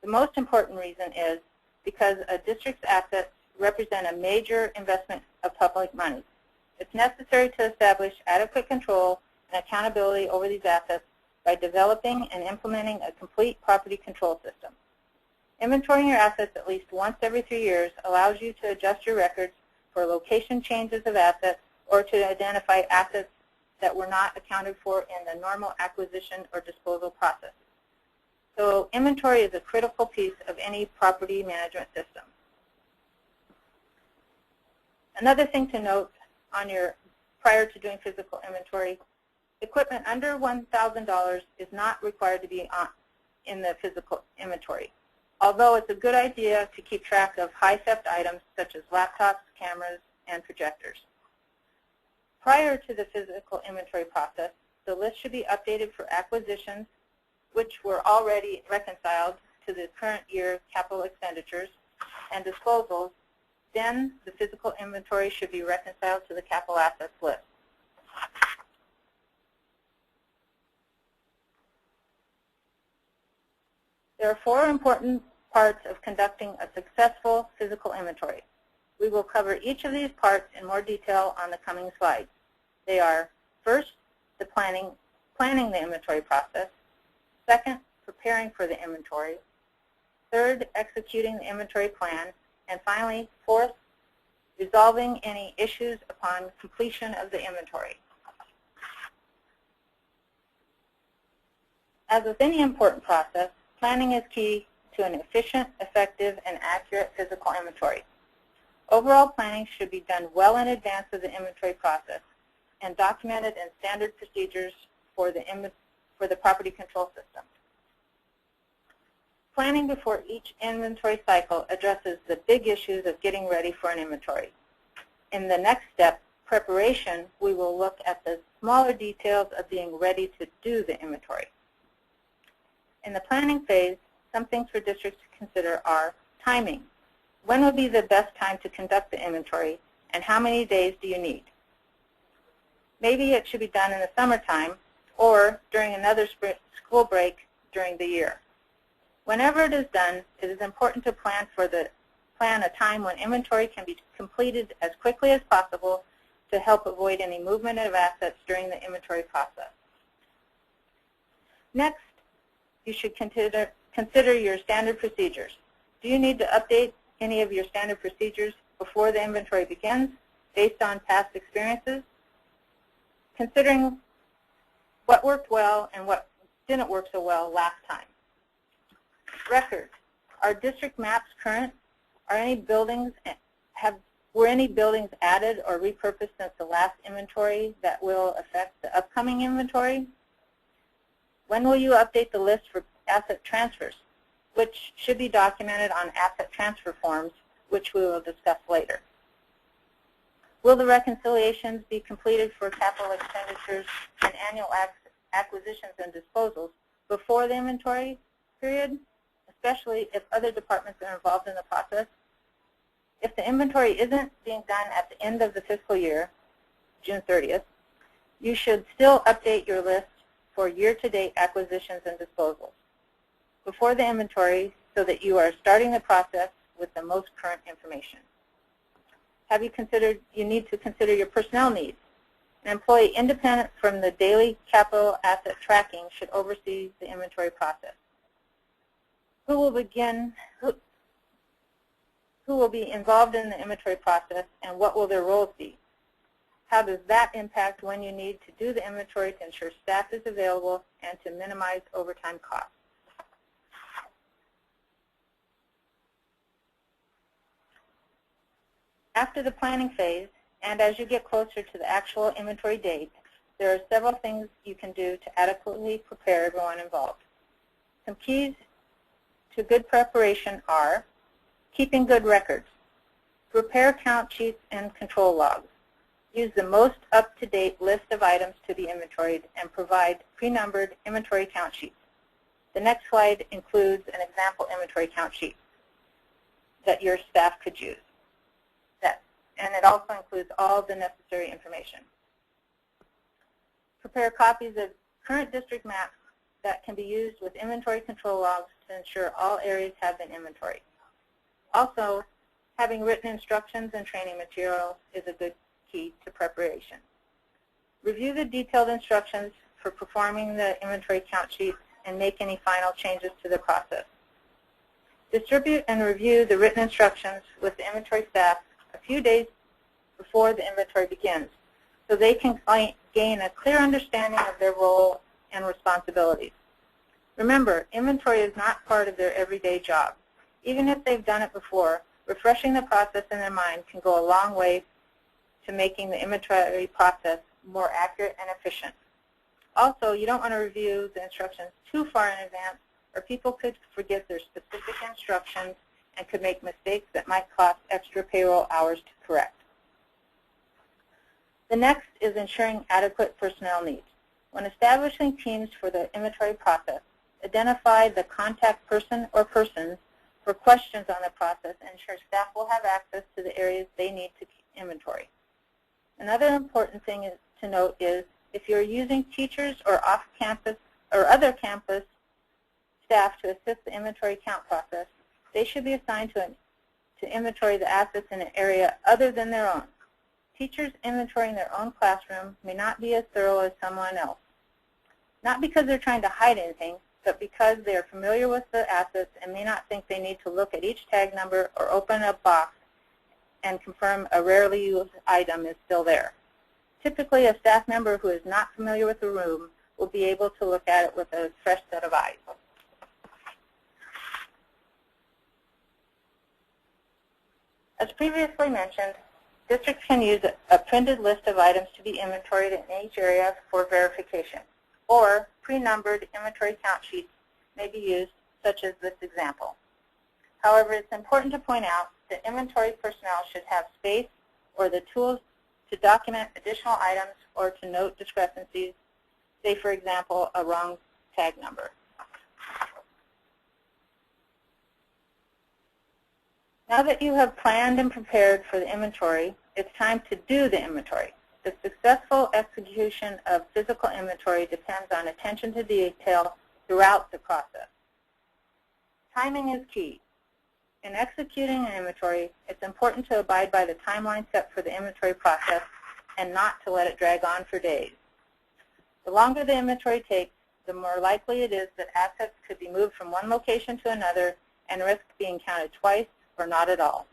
The most important reason is because a district's assets represent a major investment of public money. It's necessary to establish adequate control and accountability over these assets by developing and implementing a complete property control system. Inventorying your assets at least once every 3 years allows you to adjust your records for location changes of assets or to identify assets that were not accounted for in the normal acquisition or disposal process. So inventory is a critical piece of any property management system. Another thing to note on prior to doing physical inventory, equipment under $1,000 is not required to be in the physical inventory, although it's a good idea to keep track of high theft items such as laptops, cameras, and projectors. Prior to the physical inventory process, the list should be updated for acquisitions which were already reconciled to the current year capital expenditures and disposals. Then the physical inventory should be reconciled to the capital assets list. There are 4 important parts of conducting a successful physical inventory. We will cover each of these parts in more detail on the coming slides. They are, first, the planning the inventory process. Second, preparing for the inventory. Third, executing the inventory plan. And finally, fourth, resolving any issues upon completion of the inventory. As with any important process, planning is key to an efficient, effective, and accurate physical inventory. Overall planning should be done well in advance of the inventory process and documented in standard procedures for the property control system. Planning before each inventory cycle addresses the big issues of getting ready for an inventory. In the next step, preparation, we will look at the smaller details of being ready to do the inventory. In the planning phase, some things for districts to consider are timing. When would be the best time to conduct the inventory, and how many days do you need? Maybe it should be done in the summertime or during another school break during the year. Whenever it is done, it is important to plan a time when inventory can be completed as quickly as possible to help avoid any movement of assets during the inventory process. Next, you should consider your standard procedures. Do you need to update any of your standard procedures before the inventory begins based on past experiences? Considering what worked well and what didn't work so well last time. Records. Are district maps current? Were any buildings added or repurposed since the last inventory that will affect the upcoming inventory? When will you update the list for asset transfers, which should be documented on asset transfer forms, which we will discuss later? Will the reconciliations be completed for capital expenditures and annual acquisitions and disposals before the inventory period, especially if other departments are involved in the process? If the inventory isn't being done at the end of the fiscal year, June 30th, you should still update your list for year-to-date acquisitions and disposals before the inventory so that you are starting the process with the most current information. Have you considered, you need to consider your personnel needs. An employee independent from the daily capital asset tracking should oversee the inventory process. Who will be involved in the inventory process, and what will their roles be? How does that impact when you need to do the inventory to ensure staff is available and to minimize overtime costs? After the planning phase, and as you get closer to the actual inventory date, there are several things you can do to adequately prepare everyone involved. Some keys to good preparation are keeping good records. Prepare count sheets and control logs. Use the most up-to-date list of items to be inventoried and provide pre-numbered inventory count sheets. The next slide includes an example inventory count sheet that your staff could use. And it also includes all the necessary information. Prepare copies of current district maps that can be used with inventory control logs to ensure all areas have been inventoried. Also, having written instructions and training materials is a good key to preparation. Review the detailed instructions for performing the inventory count sheet and make any final changes to the process. Distribute and review the written instructions with the inventory staff a few days before the inventory begins so they can gain a clear understanding of their role and responsibilities. Remember, inventory is not part of their everyday job. Even if they've done it before, refreshing the process in their mind can go a long way to making the inventory process more accurate and efficient. Also, you don't want to review the instructions too far in advance, or people could forget their specific instructions and could make mistakes that might cost extra payroll hours to correct. The next is ensuring adequate personnel needs. When establishing teams for the inventory process, identify the contact person or persons for questions on the process and ensure staff will have access to the areas they need to keep inventory. Another important thing to note is if you're using teachers or off-campus or other campus staff to assist the inventory count process, they should be assigned to to inventory the assets in an area other than their own. Teachers inventorying their own classroom may not be as thorough as someone else. Not because they're trying to hide anything, but because they are familiar with the assets and may not think they need to look at each tag number or open a box and confirm a rarely used item is still there. Typically, a staff member who is not familiar with the room will be able to look at it with a fresh set of eyes. As previously mentioned, districts can use a printed list of items to be inventoried in each area for verification, or pre-numbered inventory count sheets may be used, such as this example. However, it's important to point out that inventory personnel should have space or the tools to document additional items or to note discrepancies, say, for example, a wrong tag number. Now that you have planned and prepared for the inventory, it's time to do the inventory. The successful execution of physical inventory depends on attention to detail throughout the process. Timing is key. In executing an inventory, it's important to abide by the timeline set for the inventory process and not to let it drag on for days. The longer the inventory takes, the more likely it is that assets could be moved from one location to another and risk being counted twice or not at all.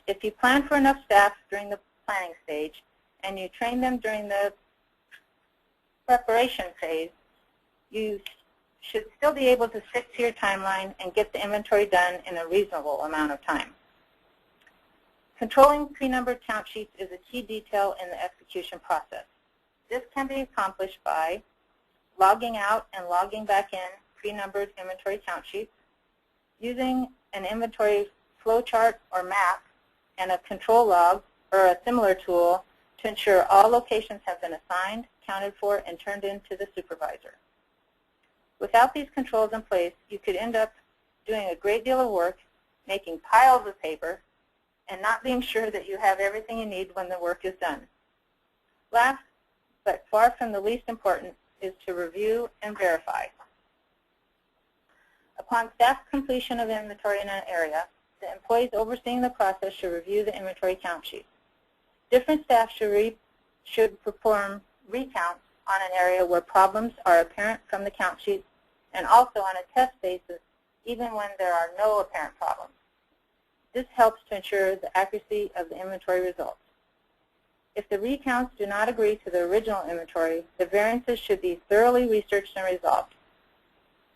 If you plan for enough staff during the planning stage and you train them during the preparation phase, you should still be able to stick to your timeline and get the inventory done in a reasonable amount of time. Controlling pre-numbered count sheets is a key detail in the execution process. This can be accomplished by logging out and logging back in pre-numbered inventory count sheets, using an inventory flowchart or map and a control log or a similar tool to ensure all locations have been assigned, counted for, and turned in to the supervisor. Without these controls in place, you could end up doing a great deal of work, making piles of paper, and not being sure that you have everything you need when the work is done. Last, but far from the least important, is to review and verify. Upon staff completion of inventory in an area, the employees overseeing the process should review the inventory count sheet. Different staff should perform recounts on an area where problems are apparent from the count sheet, and also on a test basis even when there are no apparent problems. This helps to ensure the accuracy of the inventory results. If the recounts do not agree to the original inventory, the variances should be thoroughly researched and resolved.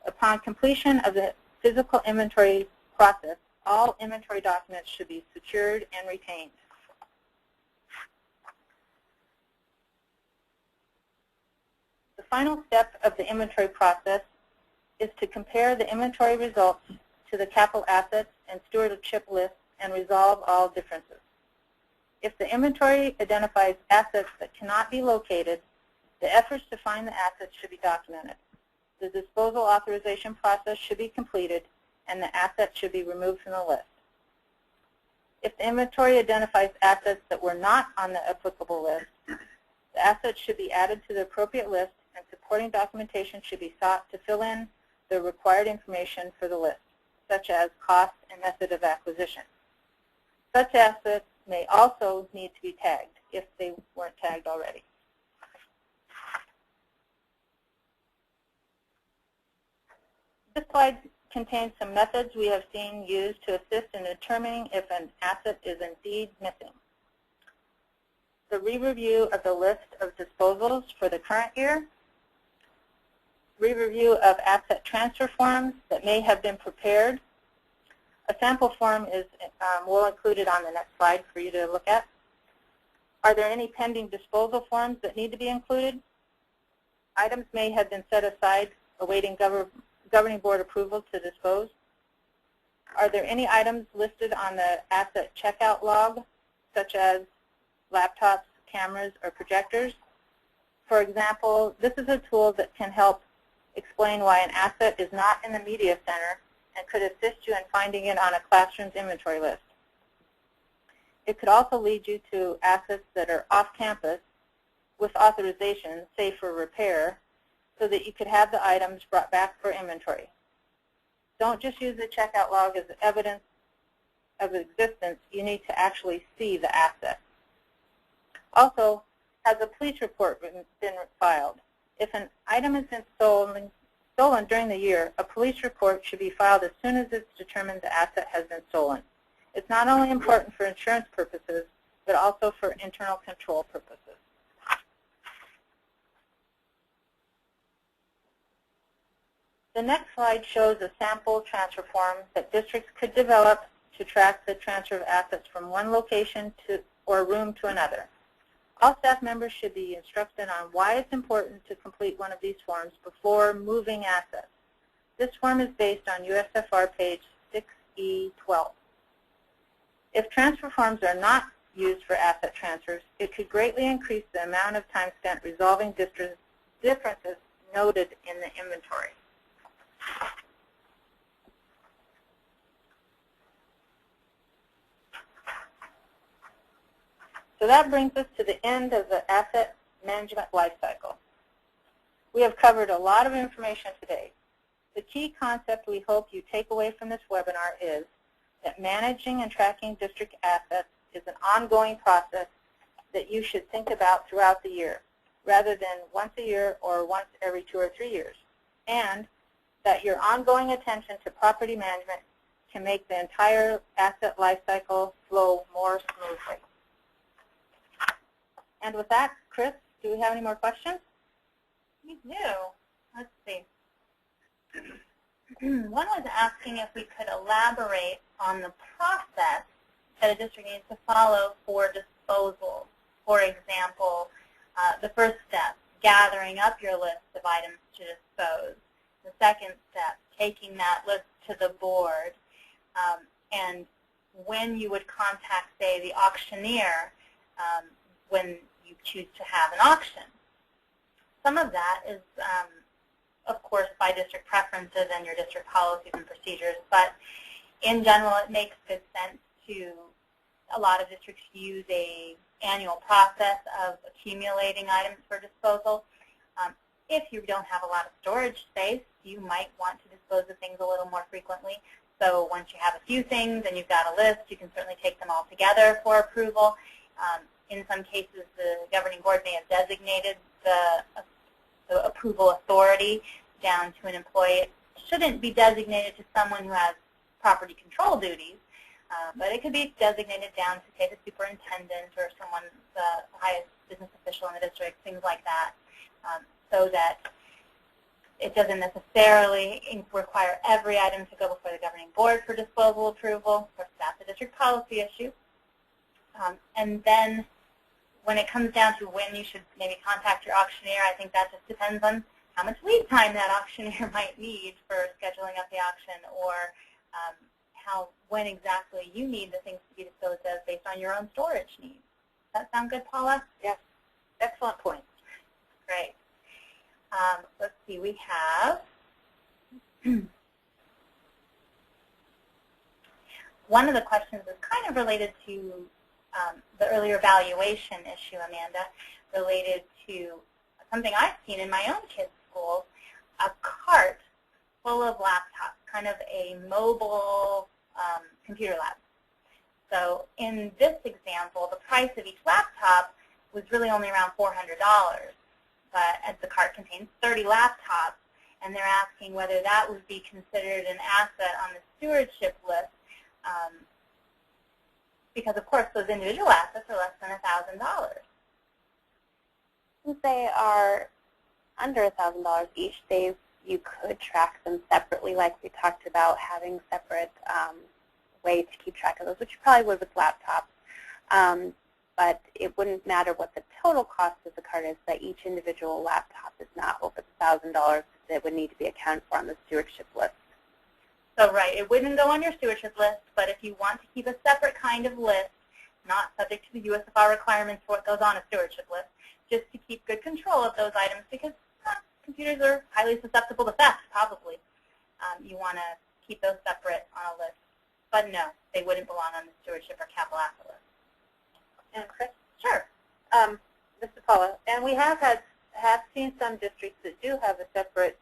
Upon completion of the physical inventory process, all inventory documents should be secured and retained. The final step of the inventory process is to compare the inventory results to the capital assets and stewardship list and resolve all differences. If the inventory identifies assets that cannot be located, the efforts to find the assets should be documented. The disposal authorization process should be completed, and the assets should be removed from the list. If the inventory identifies assets that were not on the applicable list, the assets should be added to the appropriate list, and supporting documentation should be sought to fill in the required information for the list, such as cost and method of acquisition. Such assets may also need to be tagged if they weren't tagged already. This slide contains some methods we have seen used to assist in determining if an asset is indeed missing. The re-review of the list of disposals for the current year, re-review of asset transfer forms that may have been prepared. A sample form is we'll include it on the next slide for you to look at. Are there any pending disposal forms that need to be included? Items may have been set aside awaiting governing board approval to dispose. Are there any items listed on the asset checkout log, such as laptops, cameras, or projectors? For example, this is a tool that can help explain why an asset is not in the media center and could assist you in finding it on a classroom's inventory list. It could also lead you to assets that are off campus with authorization, say for repair, so that you could have the items brought back for inventory. Don't just use the checkout log as evidence of existence, you need to actually see the asset. Also, has a police report been filed? If an item has been stolen during the year, a police report should be filed as soon as it's determined the asset has been stolen. It's not only important for insurance purposes, but also for internal control purposes. The next slide shows a sample transfer form that districts could develop to track the transfer of assets from one location or room to another. All staff members should be instructed on why it's important to complete one of these forms before moving assets. This form is based on USFR page 6E12. If transfer forms are not used for asset transfers, it could greatly increase the amount of time spent resolving differences noted in the inventory. So that brings us to the end of the asset management lifecycle. We have covered a lot of information today. The key concept we hope you take away from this webinar is that managing and tracking district assets is an ongoing process that you should think about throughout the year, rather than once a year or once every 2 or 3 years, and that your ongoing attention to property management can make the entire asset lifecycle flow more smoothly. And with that, Chris, do we have any more questions?
We do. Let's see. One was asking if we could elaborate on the process that a district needs to follow for disposal. For example, the first step, gathering up your list of items to dispose. The second step, taking that list to the board. And when you would contact, say, the auctioneer when you choose to have an auction. Some of that is, of course, by district preferences and your district policies and procedures, but in general, it makes good sense to, a lot of districts use a annual process of accumulating items for disposal. If you don't have a lot of storage space, you might want to dispose of things a little more frequently. So once you have a few things and you've got a list, you can certainly take them all together for approval. In some cases, the governing board may have designated the approval authority down to an employee. It shouldn't be designated to someone who has property control duties, but it could be designated down to, say, the superintendent or someone, the highest business official in the district, things like that, so that it doesn't necessarily require every item to go before the governing board for disposal approval. Of course, that's a district policy issue. And then when it comes down to when you should maybe contact your auctioneer, I think that just depends on how much lead time that auctioneer might need for scheduling up the auction, or when exactly you need the things to be disposed of based on your own storage needs. Does that sound good, Paula?
Yes. Excellent point.
Great. Let's see, we have one of the questions is kind of related to the earlier valuation issue, Amanda, related to something I've seen in my own kids' schools, a cart full of laptops, kind of a mobile computer lab. So in this example, the price of each laptop was really only around $400, but as the cart contains 30 laptops, and they're asking whether that would be considered an asset on the stewardship list, because of course those individual assets are less than $1,000.
Since they are under $1,000 each, you could track them separately, like we talked about, having separate ways to keep track of those, which you probably would with laptops. But it wouldn't matter what the total cost of the cart is, that each individual laptop is not over $1,000 that would need to be accounted for on the stewardship list.
So right, it wouldn't go on your stewardship list, but if you want to keep a separate kind of list, not subject to the USFR requirements for what goes on a stewardship list, just to keep good control of those items, because computers are highly susceptible to theft, probably. You want to keep those separate on a list. But no, they wouldn't belong on the stewardship or capital asset list.
And Chris?
Sure.
This is Paula. And we have seen some districts that do have a separate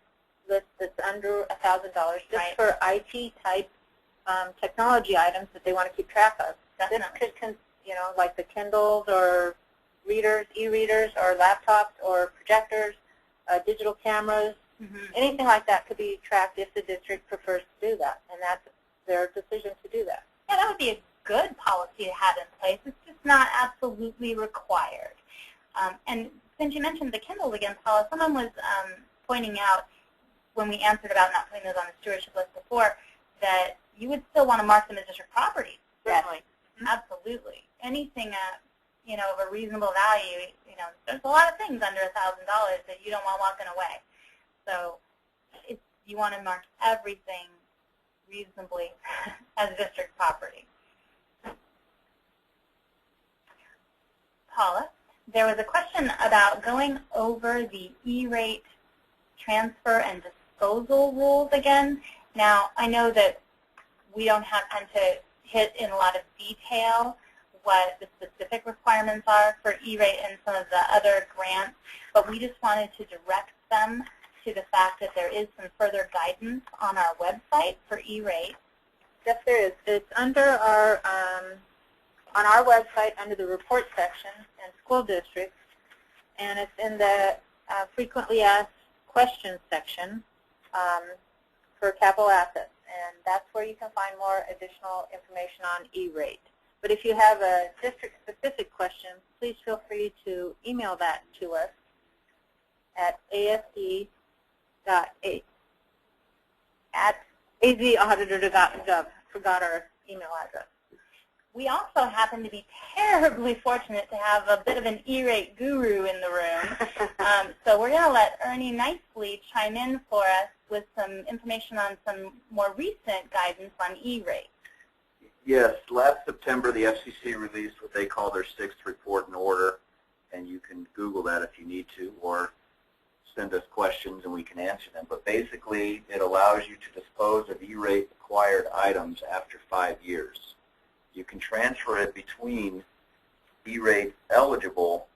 list that's under $1,000 just
right.
for IT type technology items that they want to keep track of.
Definitely.
This could, like the Kindles or readers, e-readers, or laptops, or projectors, digital cameras, anything like that could be tracked if the district prefers to do that, and that's their decision to do that.
Yeah, that would be a good policy to have in place. It's just not absolutely required. And since you mentioned the Kindles again, Paula, someone was pointing out when we answered about not putting those on the stewardship list before that you would still want to mark them as district property.
Certainly.
Yes. Absolutely. Anything of a reasonable value, there's a lot of things under $1,000 that you don't want walking away. So you want to mark everything reasonably as district property. Paula, there was a question about going over the E-rate transfer and disposal rules again. Now, I know that we don't have time to hit in a lot of detail what the specific requirements are for E-rate and some of the other grants, but we just wanted to direct them to the fact that there is some further guidance on our website for E-rate.
Yes, there is. It's under our, on our website under the report section and school districts, and it's in the frequently asked questions section for capital assets, and that's where you can find more additional information on E-rate. But if you have a district-specific question, please feel free to email that to us at asd@azauditor.gov. Forgot our email address.
We also happen to be terribly fortunate to have a bit of an E-rate guru in the room. So we're going to let Ernie Nicely chime in for us with some information on some more recent guidance on E-rate.
Yes, last September the FCC released what they call their 6th report and order, and you can Google that if you need to, or send us questions and we can answer them. But basically it allows you to dispose of E-rate acquired items after 5 years. You can transfer it between E-rate eligible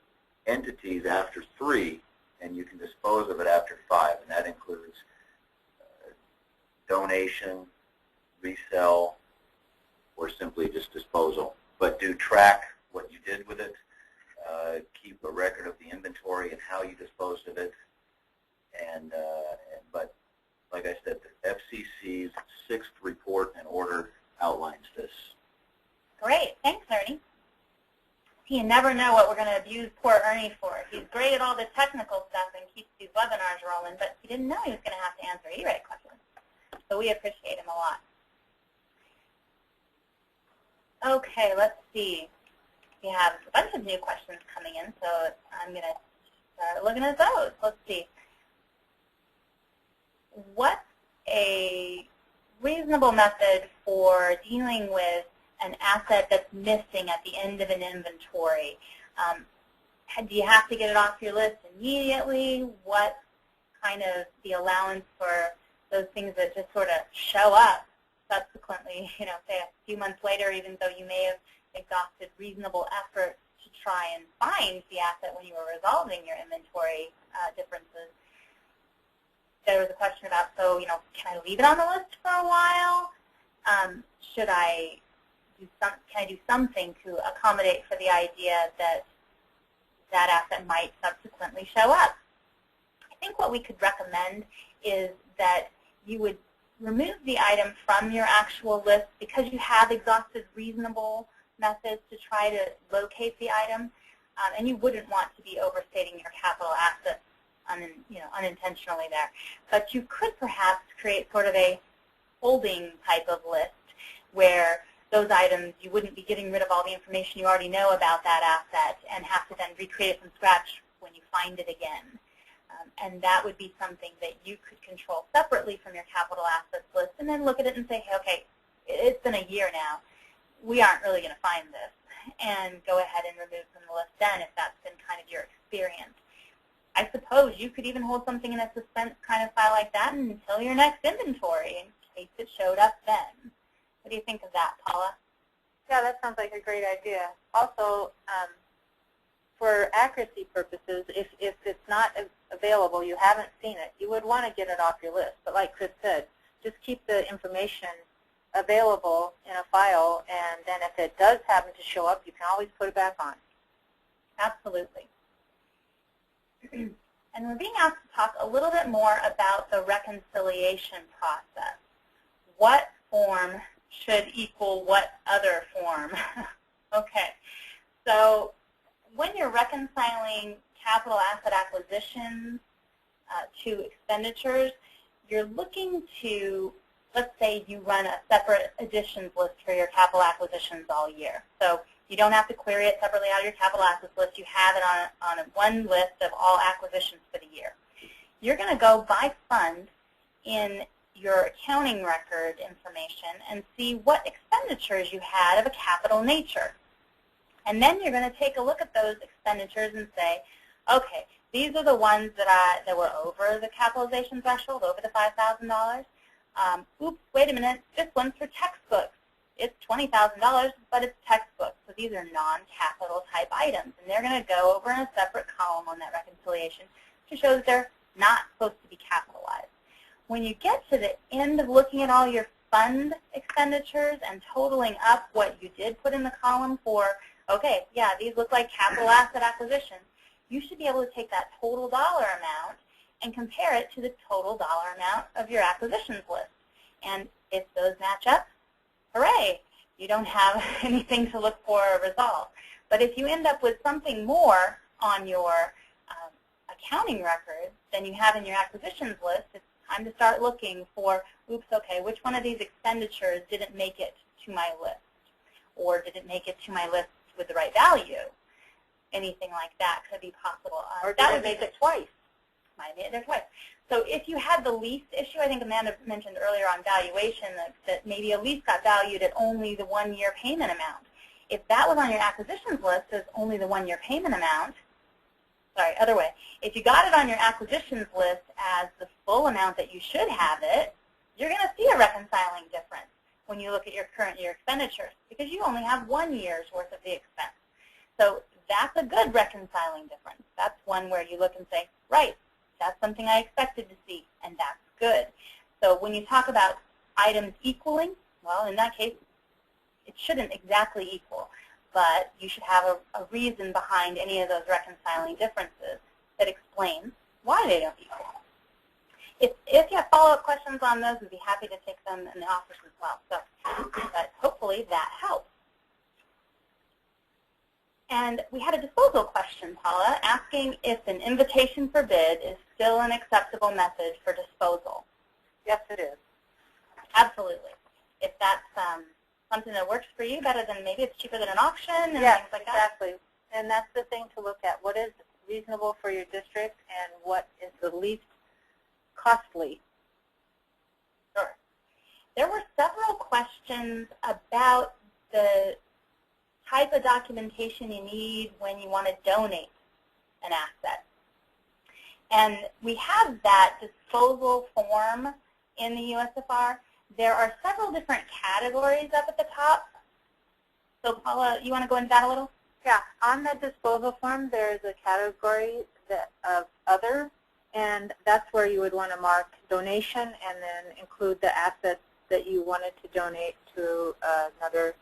entities after 3, and you can dispose of it after 5, and that includes donation, resell, or simply just disposal. But do track what you did with it, keep a record of the inventory and how you disposed of it, but like I said, the FCC's 6th report and order outlines this.
Great. Thanks, Ernie. You never know what we're going to abuse poor Ernie for. He's great at all the technical stuff and keeps these webinars rolling, but he didn't know he was going to have to answer E-rate questions. So we appreciate him a lot. Okay, let's see. We have a bunch of new questions coming in, so I'm going to start looking at those. Let's see. What's a reasonable method for dealing with an asset that's missing at the end of an inventory? Do you have to get it off your list immediately? What kind of the allowance for those things that just sort of show up subsequently, say a few months later, even though you may have exhausted reasonable effort to try and find the asset when you were resolving your inventory differences? There was a question about, so, can I leave it on the list for a while? Should I can I do something to accommodate for the idea that that asset might subsequently show up? I think what we could recommend is that you would remove the item from your actual list because you have exhausted reasonable methods to try to locate the item, and you wouldn't want to be overstating your capital assets unintentionally there. But you could perhaps create sort of a holding type of list where those items, you wouldn't be getting rid of all the information you already know about that asset and have to then recreate it from scratch when you find it again. And that would be something that you could control separately from your capital assets list and then look at it and say, hey, okay, it's been a year now. We aren't really going to find this. And go ahead and remove from the list then if that's been kind of your experience. I suppose you could even hold something in a suspense kind of file like that until your next inventory in case it showed up then. What do you think of that, Paula?
Yeah, that sounds like a great idea. Also, for accuracy purposes, if it's not available, you haven't seen it, you would want to get it off your list. But like Chris said, just keep the information available in a file, and then if it does happen to show up, you can always put it back on.
Absolutely. And we're being asked to talk a little bit more about the reconciliation process. What form should equal what other form? Okay, so when you're reconciling capital asset acquisitions to expenditures, you're looking to, let's say you run a separate additions list for your capital acquisitions all year. So you don't have to query it separately out of your capital assets list. You have it on one list of all acquisitions for the year. You're going to go by fund in your accounting record information and see what expenditures you had of a capital nature. And then you're going to take a look at those expenditures and say, okay, these are the ones that were over the capitalization threshold, over the $5,000. Oops, wait a minute, this one's for textbooks. It's $20,000, but it's textbooks. So these are non-capital type items. And they're going to go over in a separate column on that reconciliation to show that they're not supposed to be capitalized. When you get to the end of looking at all your fund expenditures and totaling up what you did put in the column for, okay, yeah, these look like capital asset acquisitions, you should be able to take that total dollar amount and compare it to the total dollar amount of your acquisitions list. And if those match up, hooray, you don't have anything to look for or resolve. But if you end up with something more on your accounting records than you have in your acquisitions list, it's time to start looking for, oops, okay, which one of these expenditures didn't make it to my list? Or did it make it to my list with the right value? Anything like that could be possible.
Or did it make it twice?
Might make it there twice. So if you had the lease issue, I think Amanda mentioned earlier on valuation that maybe a lease got valued at only the 1-year payment amount. If that was on your acquisitions list as only the 1-year payment amount, sorry, other way, if you got it on your acquisitions list as the full amount that you should have it, you're going to see a reconciling difference when you look at your current year expenditures because you only have 1 year's worth of the expense. So that's a good reconciling difference. That's one where you look and say, right, that's something I expected to see, and that's good. So when you talk about items equaling, well, in that case, it shouldn't exactly equal, but you should have a reason behind any of those reconciling differences that explains why they don't equal. If you have follow-up questions on those, we'd be happy to take them in the office as well. So, but hopefully that helps. And we had a disposal question, Paula, asking if an invitation for bid is still an acceptable method for disposal.
Yes, it is.
Absolutely. If that's something that works for you better than maybe it's cheaper than an auction and
yes,
things like
exactly.
that.
And that's the thing to look at. What is reasonable for your district and what is the least costly?
Sure. There were several questions about the type of documentation you need when you want to donate an asset. And we have that disposal form in the USFR. There are several different categories up at the top. So Paula, you want to go into that a little?
Yeah, on the disposal form there is a category of other, and that's where you would want to mark donation and then include the assets that you wanted to donate to another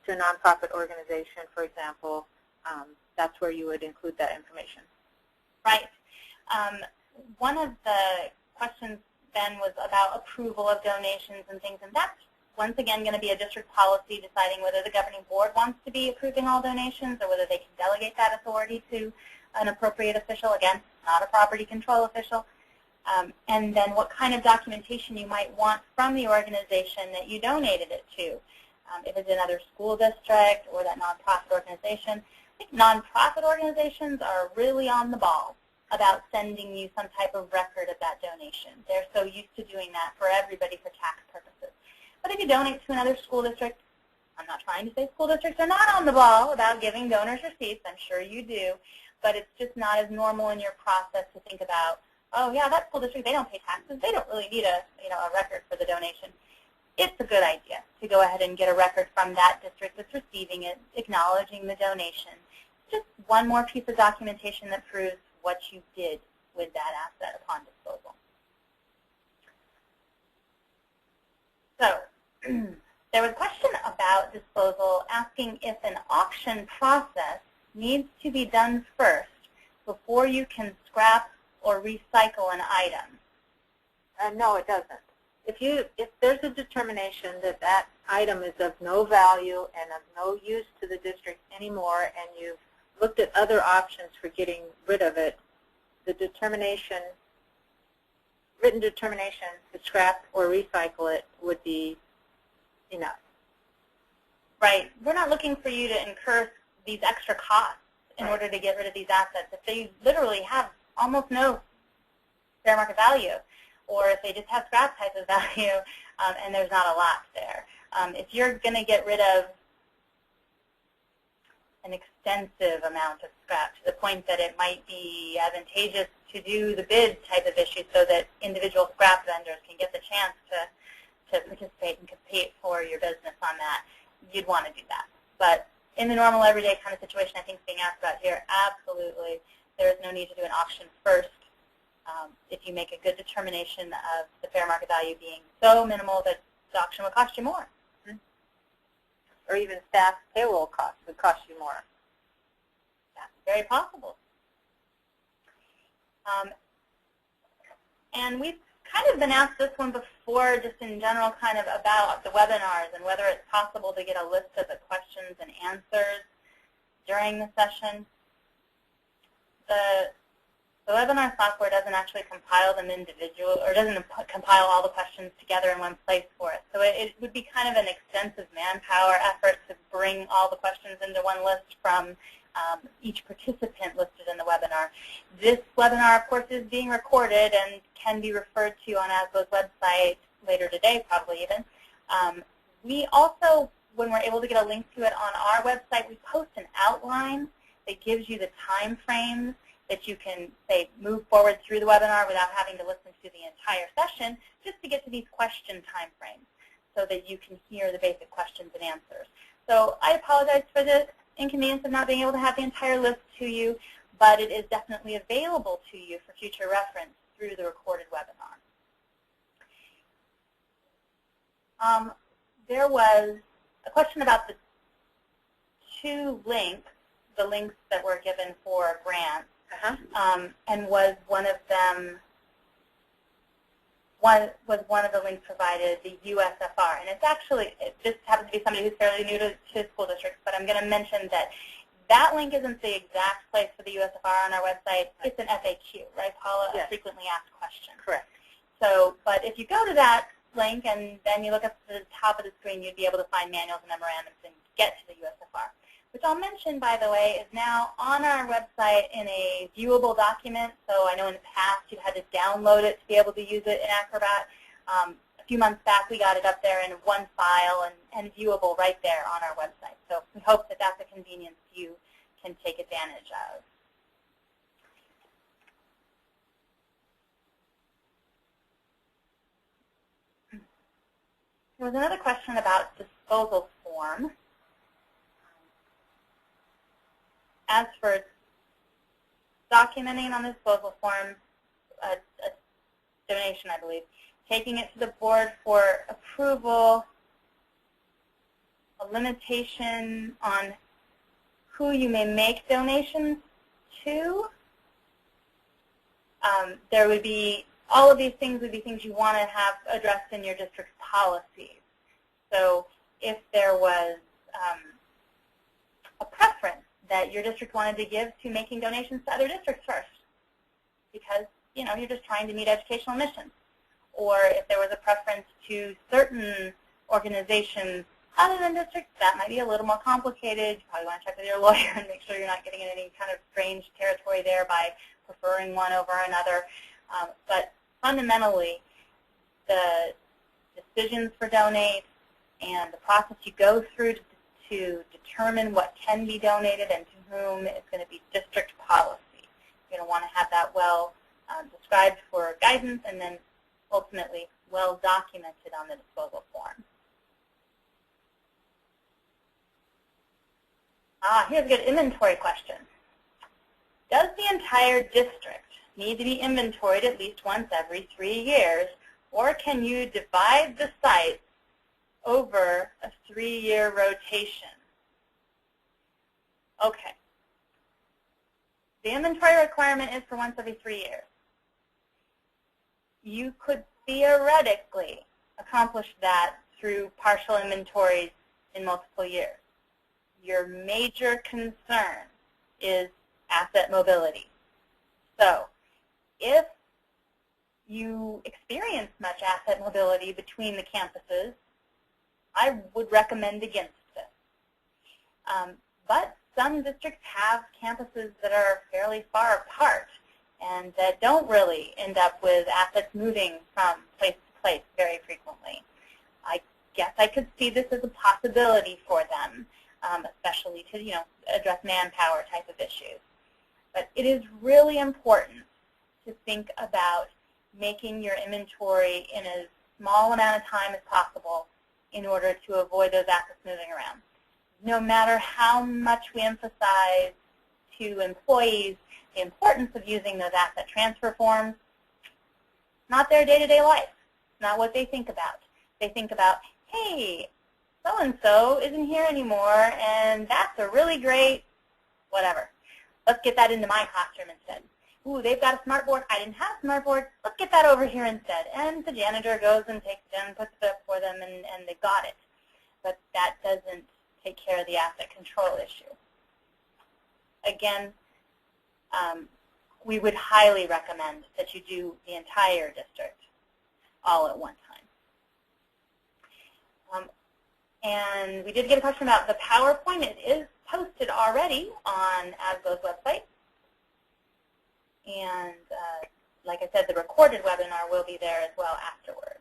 to a nonprofit organization, for example. That's where you would include that information.
Right. One of the questions then was about approval of donations and things, and that's once again going to be a district policy deciding whether the governing board wants to be approving all donations or whether they can delegate that authority to an appropriate official, again, not a property control official. And then what kind of documentation you might want from the organization that you donated it to. If it's another school district or that nonprofit organization. I think nonprofit organizations are really on the ball about sending you some type of record of that donation. They're so used to doing that for everybody for tax purposes. But if you donate to another school district, I'm not trying to say school districts are not on the ball about giving donors receipts. I'm sure you do. But it's just not as normal in your process to think about, oh, yeah, that school district, they don't pay taxes. They don't really need a record for the donation. It's a good idea to go ahead and get a record from that district that's receiving it, acknowledging the donation. Just one more piece of documentation that proves what you did with that asset upon disposal. So There was a question about disposal asking if an auction process needs to be done first before you can scrap or recycle an item.
No, it doesn't. If there's a determination that that item is of no value and of no use to the district anymore, and you've looked at other options for getting rid of it, the written determination to scrap or recycle it would be enough.
Right. We're not looking for you to incur these extra costs in order to get rid of these assets. If they literally have almost no fair market value, or if they just have scrap type of value and there's not a lot there. If you're going to get rid of an extensive amount of scrap to the point that it might be advantageous to do the bid type of issue so that individual scrap vendors can get the chance to participate and compete for your business on that, you'd want to do that. But in the normal everyday kind of situation I think is being asked about here, absolutely, there is no need to do an auction first. If you make a good determination of the fair market value being so minimal that the auction will cost you more.
Or even staff payroll costs would cost you more.
That's very possible. And we've kind of been asked this one before, just in general, kind of about the webinars and whether it's possible to get a list of the questions and answers during the session. The webinar software doesn't actually compile them individually, or doesn't compile all the questions together in one place for us. So it would be kind of an extensive manpower effort to bring all the questions into one list from each participant listed in the webinar. This webinar, of course, is being recorded and can be referred to on ASBO's website later today, probably even. We also, when we're able to get a link to it on our website, we post an outline that gives you the time frames that you can, say, move forward through the webinar without having to listen to the entire session, just to get to these question time frames so that you can hear the basic questions and answers. So I apologize for the inconvenience of not being able to have the entire list to you, but it is definitely available to you for future reference through the recorded webinar. There was a question about the two links, the links that were given for grants. And was one of them, was one of the links provided the USFR? And it's actually, this happens to be somebody who's fairly new to school districts, but I'm going to mention that that link isn't the exact place for the USFR on our website. It's an FAQ, right, Paula?
Yes.
A frequently asked question.
Correct.
So, but if you go to that link and then you look at the top of the screen, you'd be able to find manuals and memorandums and get to the USFR. Which I'll mention, by the way, is now on our website in a viewable document. So I know in the past you had to download it to be able to use it in Acrobat. A few months back we got it up there in one file and viewable right there on our website. So we hope that that's a convenience you can take advantage of. There was another question about disposal form. As for documenting on the disposal form a donation, I believe, taking it to the board for approval, a limitation on who you may make donations to. There would be, all of these things would be things you want to have addressed in your district's policies. So if there was a preference that your district wanted to give to making donations to other districts first, because you're just trying to meet educational missions, or if there was a preference to certain organizations other than districts, that might be a little more complicated. You probably want to check with your lawyer and make sure you're not getting in any kind of strange territory there by preferring one over another. But fundamentally, the decisions for donate and the process you go through to determine what can be donated and to whom is going to be district policy. You're going to want to have that well described for guidance and then ultimately well documented on the disposal form. Here's a good inventory question. Does the entire district need to be inventoried at least once every 3 years, or can you divide the sites over a 3-year rotation. Okay. The inventory requirement is for once every 3 years. You could theoretically accomplish that through partial inventories in multiple years. Your major concern is asset mobility. So if you experience much asset mobility between the campuses, I would recommend against this. But some districts have campuses that are fairly far apart and that don't really end up with assets moving from place to place very frequently. I guess I could see this as a possibility for them, especially to address manpower type of issues. But it is really important to think about making your inventory in as small amount of time as possible in order to avoid those assets moving around. No matter how much we emphasize to employees the importance of using those asset transfer forms, not their day-to-day life, not what they think about. They think about, hey, so-and-so isn't here anymore, and that's a really great whatever. Let's get that into my classroom instead. Ooh, they've got a smart board. I didn't have a smart board. Let's get that over here instead. And the janitor goes and takes it and puts it up for them, and they got it. But that doesn't take care of the asset control issue. Again, we would highly recommend that you do the entire district all at one time. And we did get a question about the PowerPoint. It is posted already on ASBO's website. And like I said, the recorded webinar will be there as well afterwards.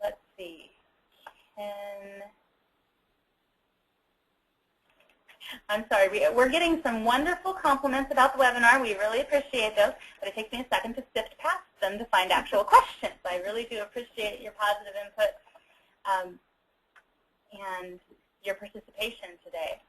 Let's see. I'm sorry, we're getting some wonderful compliments about the webinar. We really appreciate those, but it takes me a second to sift past them to find actual questions. I really do appreciate your positive input and your participation today.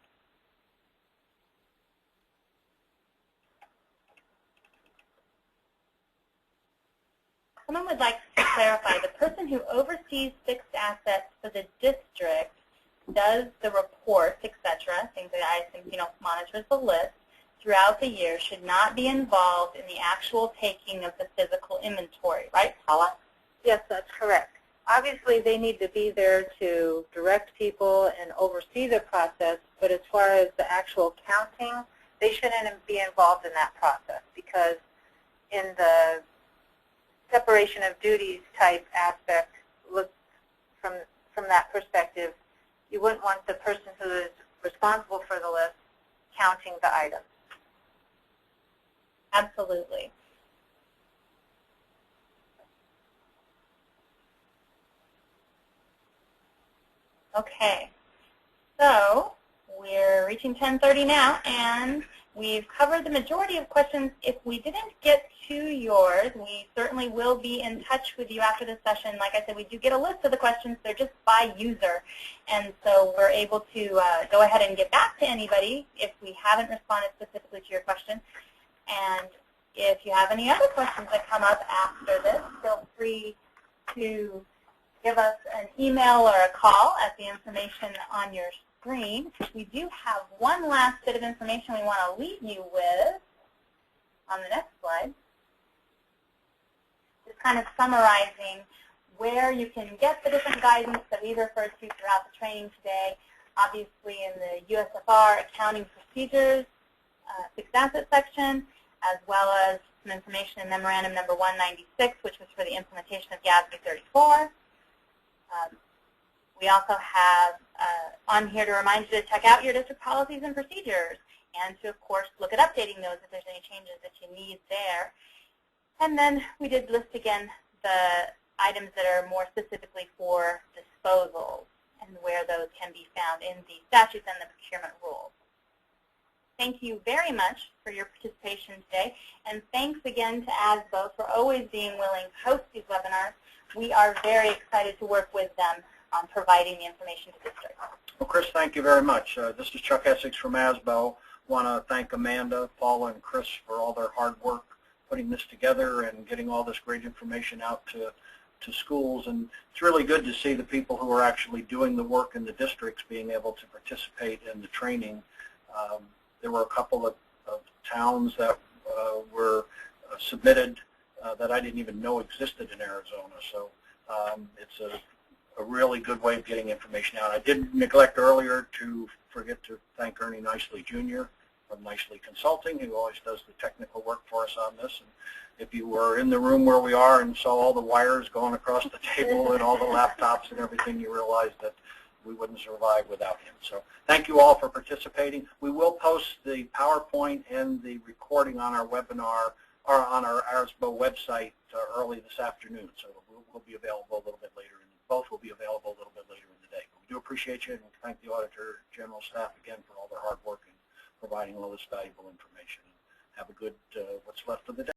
Someone would like to clarify, the person who oversees fixed assets for the district does the reports, etc., things that I think, monitors the list throughout the year, should not be involved in the actual taking of the physical inventory, right, Paula?
Yes, that's correct. Obviously, they need to be there to direct people and oversee the process, but as far as the actual counting, they shouldn't be involved in that process, because in the separation of duties type aspect, look from that perspective, you wouldn't want the person who is responsible for the list counting the items.
Absolutely. Okay, so we're reaching 10:30 now, and we've covered the majority of questions. If we didn't get to yours, we certainly will be in touch with you after the session. Like I said, we do get a list of the questions. They're just by user, and so we're able to go ahead and get back to anybody if we haven't responded specifically to your question. And if you have any other questions that come up after this, feel free to give us an email or a call at the information on your screen. We do have one last bit of information we want to leave you with on the next slide. Just kind of summarizing where you can get the different guidance that we referred to throughout the training today. Obviously in the USFR accounting procedures fixed asset section, as well as some information in memorandum number 196, which was for the implementation of GASB 34. We also have on here to remind you to check out your district policies and procedures, and to, of course, look at updating those if there's any changes that you need there. And then we did list again the items that are more specifically for disposals and where those can be found in the statutes and the procurement rules. Thank you very much for your participation today, and thanks again to ASBO for always being willing to host these webinars. We are very excited to work with them on providing the information to districts.
Well, Chris, thank you very much. This is Chuck Essex from ASBO. want to thank Amanda, Paula, and Chris for all their hard work putting this together and getting all this great information out to schools. And it's really good to see the people who are actually doing the work in the districts being able to participate in the training. There were a couple of towns that were submitted that I didn't even know existed in Arizona. So it's a really good way of getting information out. I did neglect earlier to forget to thank Ernie Nicely Jr. from Nicely Consulting, who always does the technical work for us on this. And if you were in the room where we are and saw all the wires going across the table and all the laptops and everything, you realized that we wouldn't survive without him. So thank you all for participating. We will post the PowerPoint and the recording on our webinar or on our ARSBO website early this afternoon. So we'll be available a little bit later. Both will be available a little bit later in the day. But we do appreciate you and thank the Auditor General staff again for all their hard work in providing all this valuable information. Have a good what's left of the day.